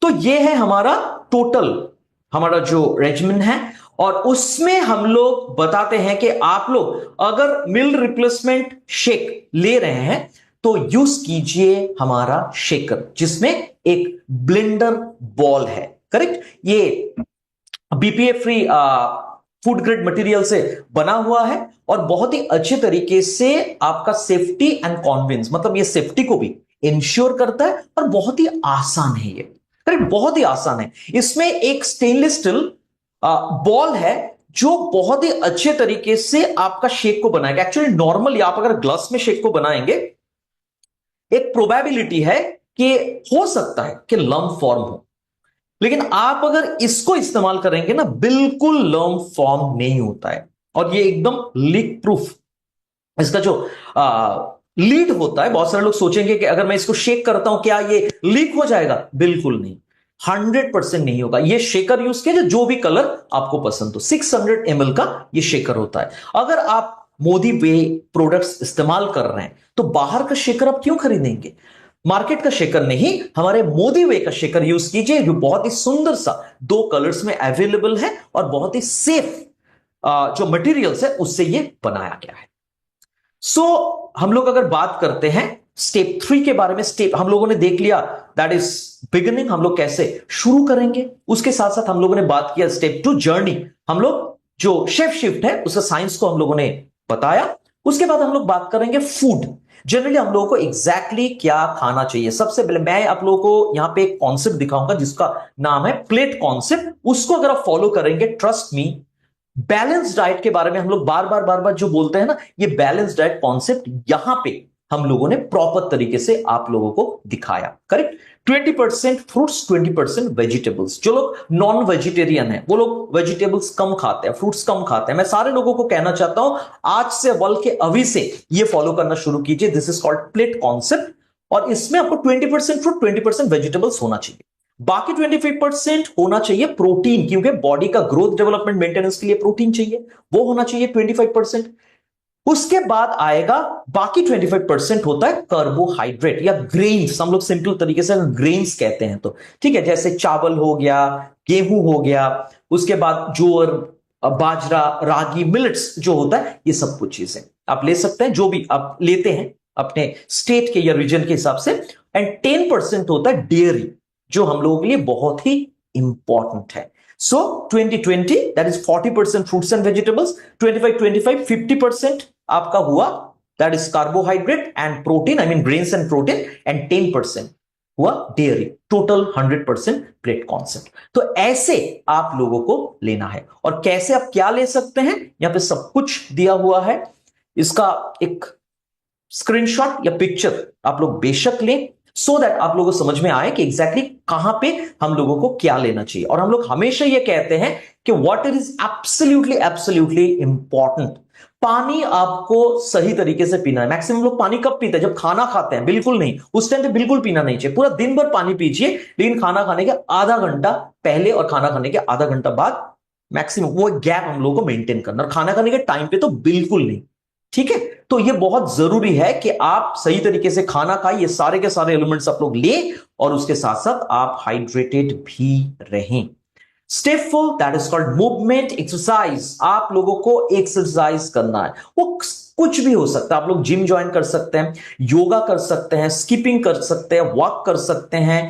तो ये है हमारा टोटल, हमारा जो रेजिमेंट है, और उसमें हम लोग बताते हैं कि आप लोग अगर मिल रिप्लेसमेंट शेक ले रहे हैं तो यूज कीजिए हमारा शेकर, जिसमें एक ब्लेंडर बॉल है, करेक्ट? ये BPA free food grade material से बना हुआ है और बहुत ही अच्छे तरीके से आपका सेफ्टी एंड कॉन्वेंस, मतलब ये सेफ्टी को भी इंश्योर करता है और बहुत ही आसान है ये, करेक्ट? बहुत ही आसान है। इसमें एक स्टेनलेस स्टील बॉल है जो बहुत ही अच्छे तरीके से आपका शेक को बनाएगा। एक्चुअली नॉर्मली आप अगर ग्लास में शेक को बनाएंगे, एक प्रोबेबिलिटी है कि हो सकता है कि लम्प फॉर्म हो, लेकिन आप अगर इसको इस्तेमाल करेंगे ना, बिल्कुल लम्प फॉर्म नहीं होता है, और ये एकदम लीक प्रूफ। इसका जो लीड होता है, बहुत सारे लोग सोचेंगे कि अगर मैं इसको शेक करता हूं क्या ये लीक हो जाएगा? बिल्कुल नहीं, 100% नहीं होगा। ये शेकर यूज किया जो भी कलर आपको पसंद हो। 600 ml का ये शेकर होता है। अगर आप मोदी वे प्रोडक्ट्स इस्तेमाल कर रहे हैं तो बाहर का शेकर आप क्यों खरीदेंगे? मार्केट का शेकर नहीं, हमारे मोदी वे का शेकर यूज कीजिए, जो बहुत ही सुंदर सा 2 कलर्स में अवेलेबल है और बहुत ही सेफ जो मटेरियल्स है उससे ये बनाया गया है। सो हम लोग अगर बात करते हैं स्टेप 3 के बारे में, स्टेप हम लोगों ने देख लिया, दैट इज बिगिनिंग, हम लोग कैसे शुरू करेंगे। उसके साथ साथ हम लोगों ने बात किया स्टेप 2 जर्नी, हम लोग जो शेफ शिफ्ट है उसका साइंस को हम लोगों ने बताया। उसके बाद हम लोग बात करेंगे फूड, जनरली हम लोगों को एग्जैक्टली क्या खाना चाहिए। सबसे पहले मैं आप लोगों को यहां पे एक कॉन्सेप्ट दिखाऊंगा जिसका नाम है प्लेट कॉन्सेप्ट। उसको अगर आप फॉलो करेंगे, ट्रस्ट मी, बैलेंस डाइट के बारे में हम लोग बार बार जो बोलते हैं ना, ये बैलेंस डाइट कॉन्सेप्ट यहां पे हम लोगों ने प्रॉपर तरीके से आप लोगों को दिखाया। Correct, 20% fruits, 20% vegetables. जो लोग नॉन वेजिटेरियन है वो लोग वेजिटेबल्स कम खाते हैं, फ्रूट्स कम खाते हैं। मैं सारे लोगों को कहना चाहता हूं आज से वल के अभी से ये फॉलो करना शुरू कीजिए। This is called plate concept, और इसमें आपको 20% फ्रूट, 20% वेजिटेबल्स होना चाहिए। बाकी 25% होना चाहिए प्रोटीन, क्योंकि बॉडी का ग्रोथ डेवलपमेंट मेंटेनेंस के लिए प्रोटीन चाहिए, वो होना चाहिए 25%। उसके बाद आएगा बाकी 25% होता है कार्बोहाइड्रेट या ग्रेन्स, हम लोग सिंपल तरीके से ग्रेन्स कहते हैं तो ठीक है, जैसे चावल हो गया, गेहूं हो गया, उसके बाद जोर, बाजरा, रागी, मिलेट्स जो होता है, ये सब कुछ चीजें आप ले सकते हैं, जो भी आप लेते हैं अपने स्टेट के या रीजन के हिसाब से। एंड 10% होता है डेयरी, जो हम लोगों के लिए बहुत ही इंपॉर्टेंट है। सो 20-20 that is 40% fruits and vegetables, 25-25 50% आपका हुआ that is carbohydrate and protein, I mean grains and protein, and 10% हुआ डेयरी, टोटल 100% प्लेट कॉन्सेप्ट। तो ऐसे आप लोगों को लेना है, और कैसे आप क्या ले सकते हैं यहां पे सब कुछ दिया हुआ है। इसका एक स्क्रीनशॉट या पिक्चर आप लोग बेशक लें, सो दैट आप लोगों को समझ में आए कि एग्जैक्टली कहां पे हम लोगों को क्या लेना चाहिए। और हम लोग हमेशा ये कहते हैं कि वाटर इज एब्सोल्युटली इंपॉर्टेंट। पानी आपको सही तरीके से पीना है। मैक्सिमम लोग पानी कब पीते हैं? जब खाना खाते हैं। बिल्कुल नहीं, उस टाइम पे बिल्कुल पीना नहीं चाहिए। पूरा दिन भर पानी पीजिए, लेकिन खाना खाने के आधा घंटा पहले और खाना खाने के आधा घंटा बाद मैक्सिमम वो गैप हम लोगों को मेंटेन करना, और खाना खाने के टाइम पे तो बिल्कुल नहीं। ठीक है, तो ये बहुत जरूरी है कि आप सही तरीके से खाना खाएं, ये सारे के सारे एलिमेंट्स आप लोग लें, और उसके साथ साथ आप हाइड्रेटेड भी रहें। Step 4 that is called movement exercise. आप लोगों को एक्सरसाइज करना है, वो कुछ भी हो सकता है। आप लोग जिम ज्वाइन कर सकते हैं, योगा कर सकते हैं, स्किपिंग कर सकते हैं, वॉक कर सकते हैं,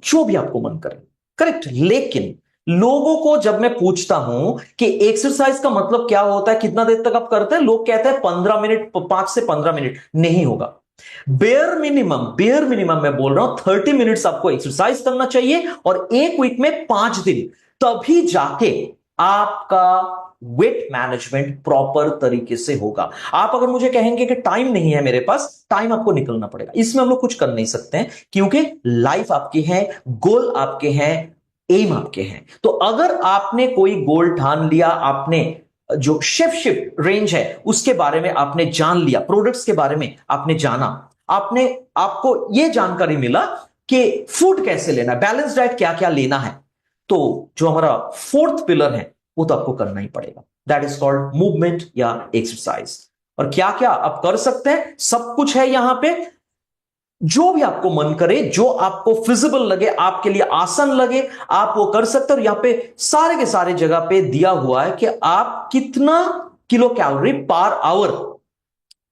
जो भी आपको मन करे। करेक्ट, लेकिन लोगों को जब मैं पूछता हूं कि एक्सरसाइज का मतलब क्या होता है, कितना देर तक आप करते हैं, लोग कहते हैं 15 मिनट, 5 से 15 मिनट। नहीं होगा। बेयर मिनिमम मैं बोल रहा हूं 30 मिनट्स आपको एक्सरसाइज करना चाहिए, और एक वीक में 5 दिन, तभी जाके आपका वेट मैनेजमेंट प्रॉपर तरीके से होगा। आप अगर मुझे कहेंगे कि टाइम नहीं है मेरे पास, टाइम आपको निकलना पड़ेगा, इसमें हम लोग कुछ कर नहीं सकते हैं, क्योंकि लाइफ आपकी है, गोल आपके हैं, एम आपके हैं। तो अगर आपने कोई गोल ठान लिया, आपने जो शेफ शिफ्ट रेंज है उसके बारे में आपने जान लिया, प्रोडक्ट्स के बारे में आपने जाना, आपको यह जानकारी मिला कि फूड कैसे लेना है, बैलेंस डाइट क्या क्या लेना है, तो जो हमारा 4th पिलर है वो तो आपको करना ही पड़ेगा। दैट इज कॉल्ड मूवमेंट या एक्सरसाइज। और क्या क्या आप कर सकते हैं, सब कुछ है यहां पे। जो भी आपको मन करे, जो आपको फिजिबल लगे, आपके लिए आसान लगे, आप वो कर सकते हैं। और यहां पे सारे के सारे जगह पे दिया हुआ है कि आप कितना किलो कैलोरी पर आवर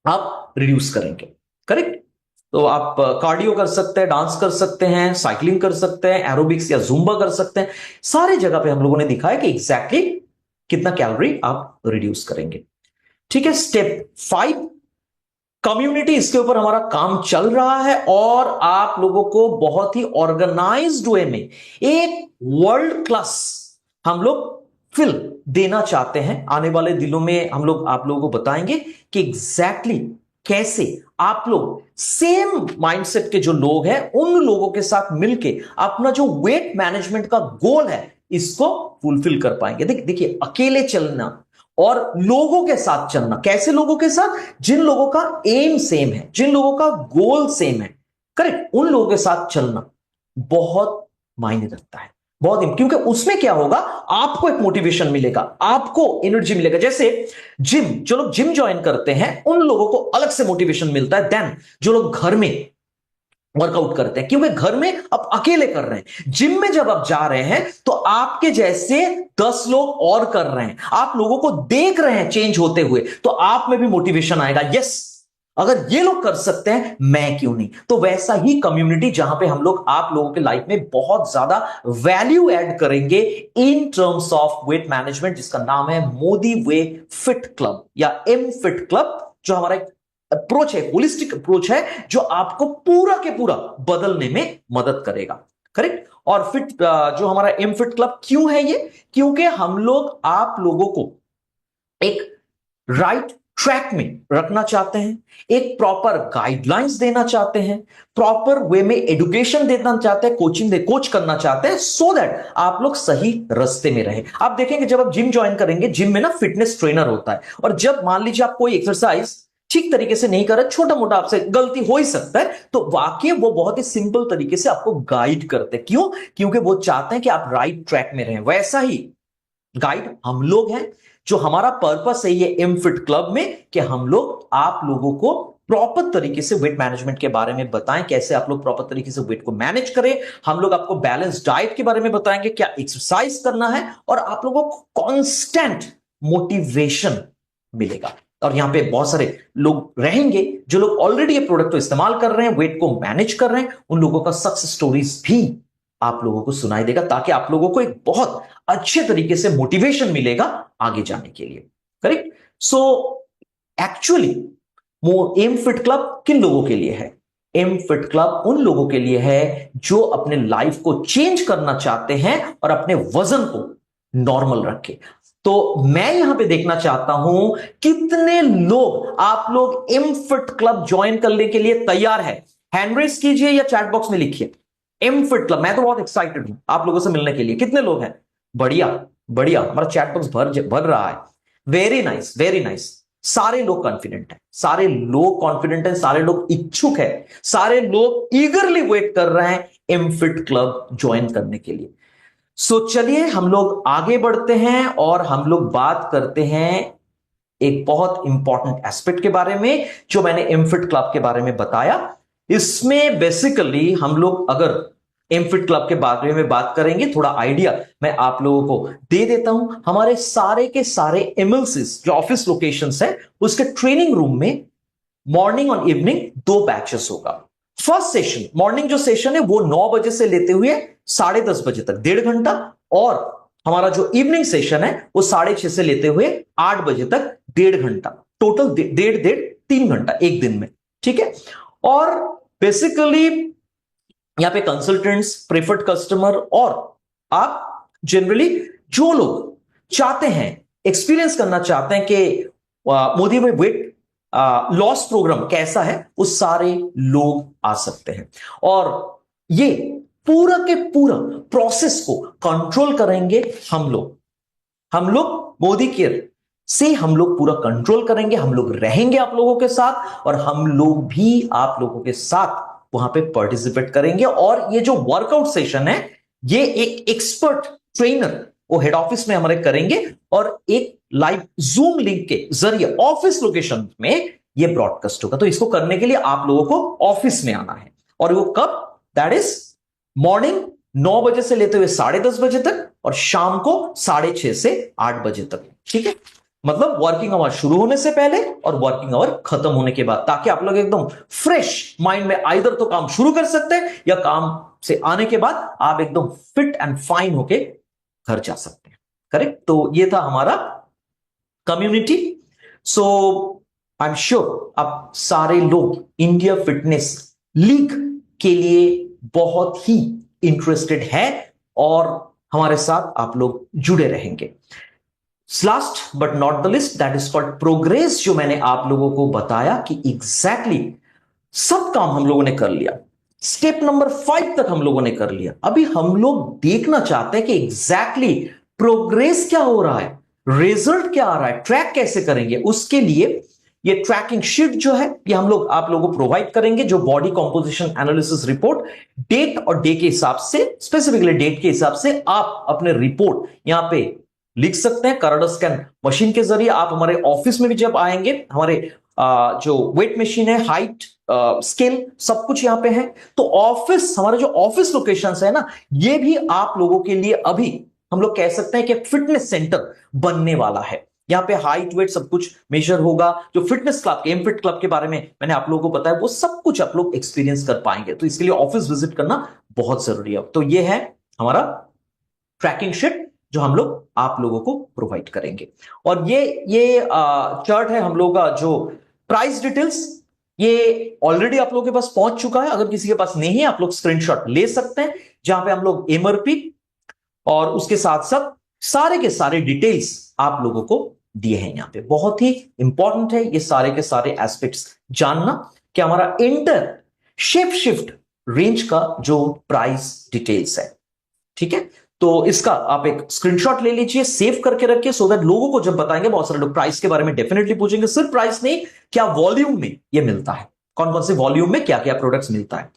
आप रिड्यूस करेंगे। करेक्ट, तो आप कार्डियो कर सकते हैं, डांस कर सकते हैं, साइकिलिंग कर सकते हैं, एरोबिक्स या जुम्बा कर सकते हैं। सारे जगह पे हम लोगों ने दिखाया कि एग्जैक्टली कितना कैलोरी आप रिड्यूस करेंगे। ठीक है, स्टेप 5 कम्युनिटी, इसके ऊपर हमारा काम चल रहा है, और आप लोगों को बहुत ही ऑर्गेनाइज्ड वे में एक वर्ल्ड क्लास हम लोग फिल देना चाहते हैं। आने वाले दिनों में हम लोग आप लोगों को बताएंगे कि एग्जैक्टली कैसे आप लोग सेम माइंडसेट के जो लोग हैं उन लोगों के साथ मिलके अपना जो वेट मैनेजमेंट का गोल है इसको फुलफिल कर पाएंगे। देखिए, अकेले चलना और लोगों के साथ चलना, कैसे लोगों के साथ? जिन लोगों का एम सेम है, जिन लोगों का गोल सेम है। करेक्ट, उन लोगों के साथ चलना बहुत मायने रखता है, बहुत, क्योंकि उसमें क्या होगा, आपको एक मोटिवेशन मिलेगा, आपको एनर्जी मिलेगा। जैसे जिम, जो लोग जिम ज्वाइन करते हैं उन लोगों को अलग से मोटिवेशन मिलता है, देन जो लोग घर में वर्कआउट करते हैं, क्योंकि घर में आप अकेले कर रहे हैं। जिम में जब आप जा रहे हैं तो आपके जैसे 10 लोग और कर रहे हैं, आप लोगों को देख रहे हैं चेंज होते हुए, तो आप में भी मोटिवेशन आएगा, यस अगर ये लोग कर सकते हैं मैं क्यों नहीं। तो वैसा ही कम्युनिटी जहां पे हम लोग आप लोगों के लाइफ में बहुत ज्यादा वैल्यू ऐड करेंगे in terms of weight management, जिसका नाम है मोदी वे फिट क्लब या एम फिट क्लब, जो हमारा एक अप्रोच है, होलिस्टिक अप्रोच है, जो आपको पूरा के पूरा बदलने में मदद करेगा। करेक्ट। और फिट जो हमारा एम फिट क्लब क्यों है ये, क्योंकि हम लोग आप लोगों को एक राइट ट्रैक में रखना चाहते हैं, एक प्रॉपर गाइडलाइंस देना चाहते हैं, प्रॉपर वे में एजुकेशन देना चाहते हैं, कोच करना चाहते हैं, सो दैट आप लोग सही रास्ते में रहे। आप देखेंगे जब आप जिम ज्वाइन करेंगे, जिम में ना फिटनेस ट्रेनर होता है, और जब मान लीजिए आप कोई एक्सरसाइज ठीक तरीके से नहीं कर रहे, छोटा मोटा आपसे गलती हो ही सकता है, तो वाकई वो बहुत ही सिंपल तरीके से आपको गाइड करते हैं। क्यों? क्योंकि वो चाहते हैं कि आप राइट ट्रैक में रहें। वैसा ही गाइड हम लोग हैं, जो हमारा पर्पस है ये एम फिट क्लब में, कि हम लोग आप लोगों को प्रॉपर तरीके से वेट मैनेजमेंट के बारे में बताएं, कैसे आप लोग प्रॉपर तरीके से वेट को मैनेज करें। हम लोग आपको बैलेंस डाइट के बारे में बताएंगे, क्या एक्सरसाइज करना है, और आप लोगों को कांस्टेंट मोटिवेशन मिलेगा। और यहां पे बहुत सारे लोग रहेंगे जो लोग ऑलरेडी ये प्रोडक्ट को इस्तेमाल कर रहे हैं, वेट को मैनेज कर रहे हैं, उन लोगों का सक्सेस स्टोरीज भी आप लोगों को सुनाई देगा, ताकि आप लोगों को एक बहुत अच्छे तरीके से मोटिवेशन मिलेगा आगे जाने के लिए। Correct. So actually am fit club किन लोगों के लिए है? एम फिट क्लब उन लोगों के लिए है जो अपने लाइफ को चेंज करना चाहते हैं और अपने वजन को नॉर्मल रखे। तो मैं यहां पे देखना चाहता हूं कितने लोग आप लोग एम फिट क्लब ज्वाइन करने के लिए तैयार है। हैंड रेस कीजिए या चैट बॉक्स में लिखिए एम फिट क्लब। मैं तो बहुत एक्साइटेड हूं आप लोगों से मिलने के लिए। कितने लोग हैं? बढ़िया बढ़िया, हमारा चैट बॉक्स भर रहा है। Very nice very nice. सारे लोग कॉन्फिडेंट हैं, सारे लोग कॉन्फिडेंट हैं, सारे लोग इच्छुक है, सारे लोग ईगरली वेट कर रहे हैं एम फिट क्लब ज्वाइन करने के लिए। सो चलिए हम लोग आगे बढ़ते हैं और हम लोग बात करते हैं एक बहुत इंपॉर्टेंट एस्पेक्ट के बारे में, जो मैंने एम फिट क्लब के बारे में बताया। इसमें बेसिकली हम लोग अगर एम फिट क्लब के बारे में बात करेंगे, थोड़ा आइडिया मैं आप लोगों को दे देता हूं। हमारे सारे के सारे एमएलसीज जो ऑफिस लोकेशंस है, उसके ट्रेनिंग रूम में मॉर्निंग और इवनिंग 2 बैचेस होगा। फर्स्ट सेशन मॉर्निंग जो सेशन है वो 9 बजे से लेते हुए 10:30 बजे तक 1.5 घंटा, और हमारा जो इवनिंग सेशन है वो 6:30 से लेते हुए 8 बजे तक 1.5 घंटा, टोटल 3 घंटा एक दिन में। ठीक है। और बेसिकली यहां पे कंसल्टेंट्स, प्रेफर्ड कस्टमर, और आप जनरली जो लोग चाहते हैं, एक्सपीरियंस करना चाहते हैं कि मोदी में वेट लॉस प्रोग्राम कैसा है, वो सारे लोग आ सकते हैं। और ये पूरा के पूरा प्रोसेस को कंट्रोल करेंगे हम लोग मोदी केयर से हम लोग पूरा कंट्रोल करेंगे। हम लोग रहेंगे आप लोगों के साथ, और हम लोग भी आप लोगों के साथ वहां पे पार्टिसिपेट करेंगे। और ये जो वर्कआउट सेशन है, ये एक एक्सपर्ट ट्रेनर वो हेड ऑफिस में हमारे करेंगे, और एक लाइव जूम लिंक के जरिए ऑफिस लोकेशन में ये ब्रॉडकास्ट होगा। तो इसको करने के लिए आप लोगों को ऑफिस में आना है, और वो कब? दैट इज मॉर्निंग 9 बजे से लेते हुए 10:30 बजे तक, और शाम को 6:30 से 8 बजे तक। ठीक है। मतलब वर्किंग आवर शुरू होने से पहले और वर्किंग आवर खत्म होने के बाद, ताकि आप लोग एकदम फ्रेश माइंड में आइदर तो काम शुरू कर सकते हैं, या काम से आने के बाद आप एकदम फिट एंड फाइन होके घर जा सकते हैं। करेक्ट। तो ये था हमारा community. So I am sure आप सारे लोग इंडिया फिटनेस लीग के लिए बहुत ही इंटरेस्टेड है, और हमारे साथ आप लोग जुड़े रहेंगे। Last but not the list, that is called progress, जो मैंने आप लोगों को बताया कि एग्जैक्टली सब काम हम लोगों ने कर लिया, स्टेप नंबर 5 तक हम लोगों ने कर लिया। अभी हम लोग देखना चाहते हैं कि एग्जैक्टली प्रोग्रेस क्या हो रहा है, रिजल्ट क्या आ रहा है, ट्रैक कैसे करेंगे। उसके लिए ये ट्रैकिंग शीट जो है, ये हम लोग आप लोगों को प्रोवाइड करेंगे, जो body composition analysis report, date और डे के हिसाब से, स्पेसिफिकली डेट के हिसाब से आप अपने रिपोर्ट यहां पे लिख सकते हैं। कलर स्कैन मशीन के जरिए आप हमारे ऑफिस में भी जब आएंगे, हमारे जो वेट मशीन है, हाइट, स्केल, सब कुछ यहां पे है। तो ऑफिस, हमारा जो ऑफिस लोकेशंस है ना, ये भी आप लोगों के लिए अभी हम लोग कह सकते हैं कि फिटनेस सेंटर बनने वाला है। यहाँ पे हाइट वेट सब कुछ मेजर होगा। जो फिटनेस क्लब के, एमफिट क्लब के बारे में मैंने आप लोगों को बताया, वो सब कुछ आप लोग एक्सपीरियंस कर पाएंगे। तो इसके लिए ऑफिस विजिट करना बहुत जरूरी है। तो ये है हमारा ट्रैकिंग शीट जो हम लोग आप लोगों को प्रोवाइड करेंगे। और ये चार्ट है हम लोग का, जो प्राइस डिटेल्स, ये ऑलरेडी आप लोगों के पास पहुंच चुका है। अगर किसी के पास नहीं है, आप लोग स्क्रीनशॉट ले सकते हैं, जहां पे हम लोग एमआरपी और उसके साथ साथ सारे के सारे डिटेल्स आप लोगों को दिए हैं। यहां पे बहुत ही इंपॉर्टेंट है ये सारे के सारे एस्पेक्ट्स जानना, कि हमारा इंटर शेप शिफ्ट रेंज का जो प्राइस डिटेल्स है। ठीक है, तो इसका आप एक स्क्रीनशॉट ले लीजिए, सेव करके रखिए, सो दैट लोगों को जब बताएंगे, बहुत सारे लोग प्राइस के बारे में डेफिनेटली पूछेंगे। सिर्फ प्राइस नहीं, क्या वॉल्यूम में ये मिलता है, कौन कौन से वॉल्यूम में क्या क्या प्रोडक्ट्स मिलता है।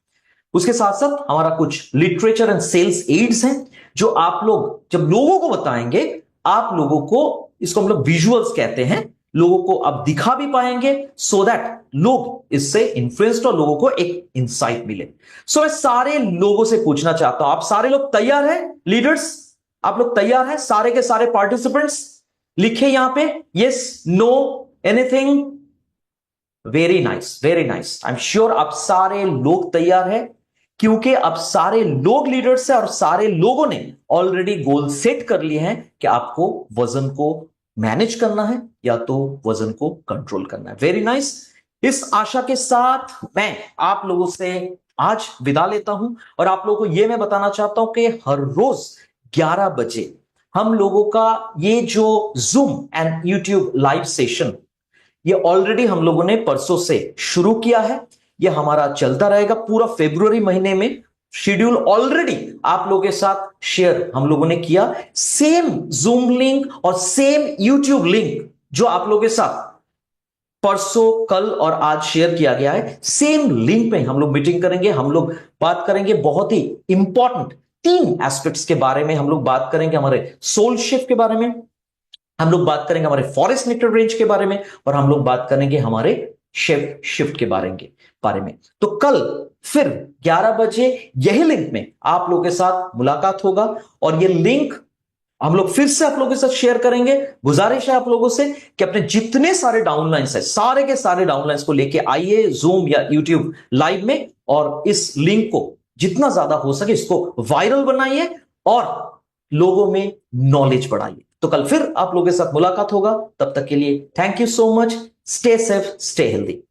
उसके साथ साथ हमारा कुछ लिटरेचर एंड सेल्स एड्स हैं, जो आप लोग जब लोगों को बताएंगे, आप लोगों को, इसको हम लोग विजुअल्स कहते हैं, लोगों को आप दिखा भी पाएंगे, सो दैट लोग इससे इन्फ्लुएंस्ड और लोगों को एक इंसाइट मिले। सो मैं सारे लोगों से पूछना चाहता हूं, आप सारे लोग तैयार हैं? लीडर्स, आप लोग तैयार हैं? सारे के सारे पार्टिसिपेंट्स लिखे यहां पे, yes, no, anything. Very nice, very nice. I am sure आप सारे लोग तैयार हैं, क्योंकि अब सारे लोग लीडर्स हैं और सारे लोगों ने ऑलरेडी गोल सेट कर लिए हैं कि आपको वजन को मैनेज करना है या तो वजन को कंट्रोल करना है। Very nice. इस आशा के साथ मैं आप लोगों से आज विदा लेता हूं, और आप लोगों को यह मैं बताना चाहता हूं कि हर रोज 11 बजे हम लोगों का ये जो zoom and YouTube live session, ये ऑलरेडी हम लोगों ने परसों से शुरू किया है। ये हमारा चलता रहेगा पूरा फरवरी महीने में। शेड्यूल ऑलरेडी आप लोगों के साथ शेयर हम लोगों ने किया। सेम जूम लिंक और सेम यूट्यूब लिंक जो आप लोगों के साथ परसों, कल और आज शेयर किया गया है, सेम लिंक पे हम लोग मीटिंग करेंगे। हम लोग बात करेंगे बहुत ही इंपॉर्टेंट 3 एस्पेक्ट्स के बारे में। हम लोग बात करेंगे हमारे सोल शिफ्ट के बारे में, हम लोग बात करेंगे हमारे फॉरेस्ट नेक्टर रेंज के बारे में, और हम लोग बात करेंगे हमारे शेप शिफ्ट के बारे में। तो कल फिर 11 बजे यही लिंक में आप लोगों के साथ मुलाकात होगा, और ये लिंक हम लोग फिर से आप लोगों के साथ शेयर करेंगे। गुजारिश है आप लोगों से कि अपने जितने सारे डाउनलाइंस है, सारे के सारे डाउनलाइंस को लेके आइए जूम या यूट्यूब लाइव में, और इस लिंक को जितना ज्यादा हो सके इसको वायरल बनाइए और लोगों में नॉलेज बढ़ाइए। तो कल फिर आप लोगों के साथ मुलाकात होगा। तब तक के लिए thank you so much. Stay safe, stay healthy.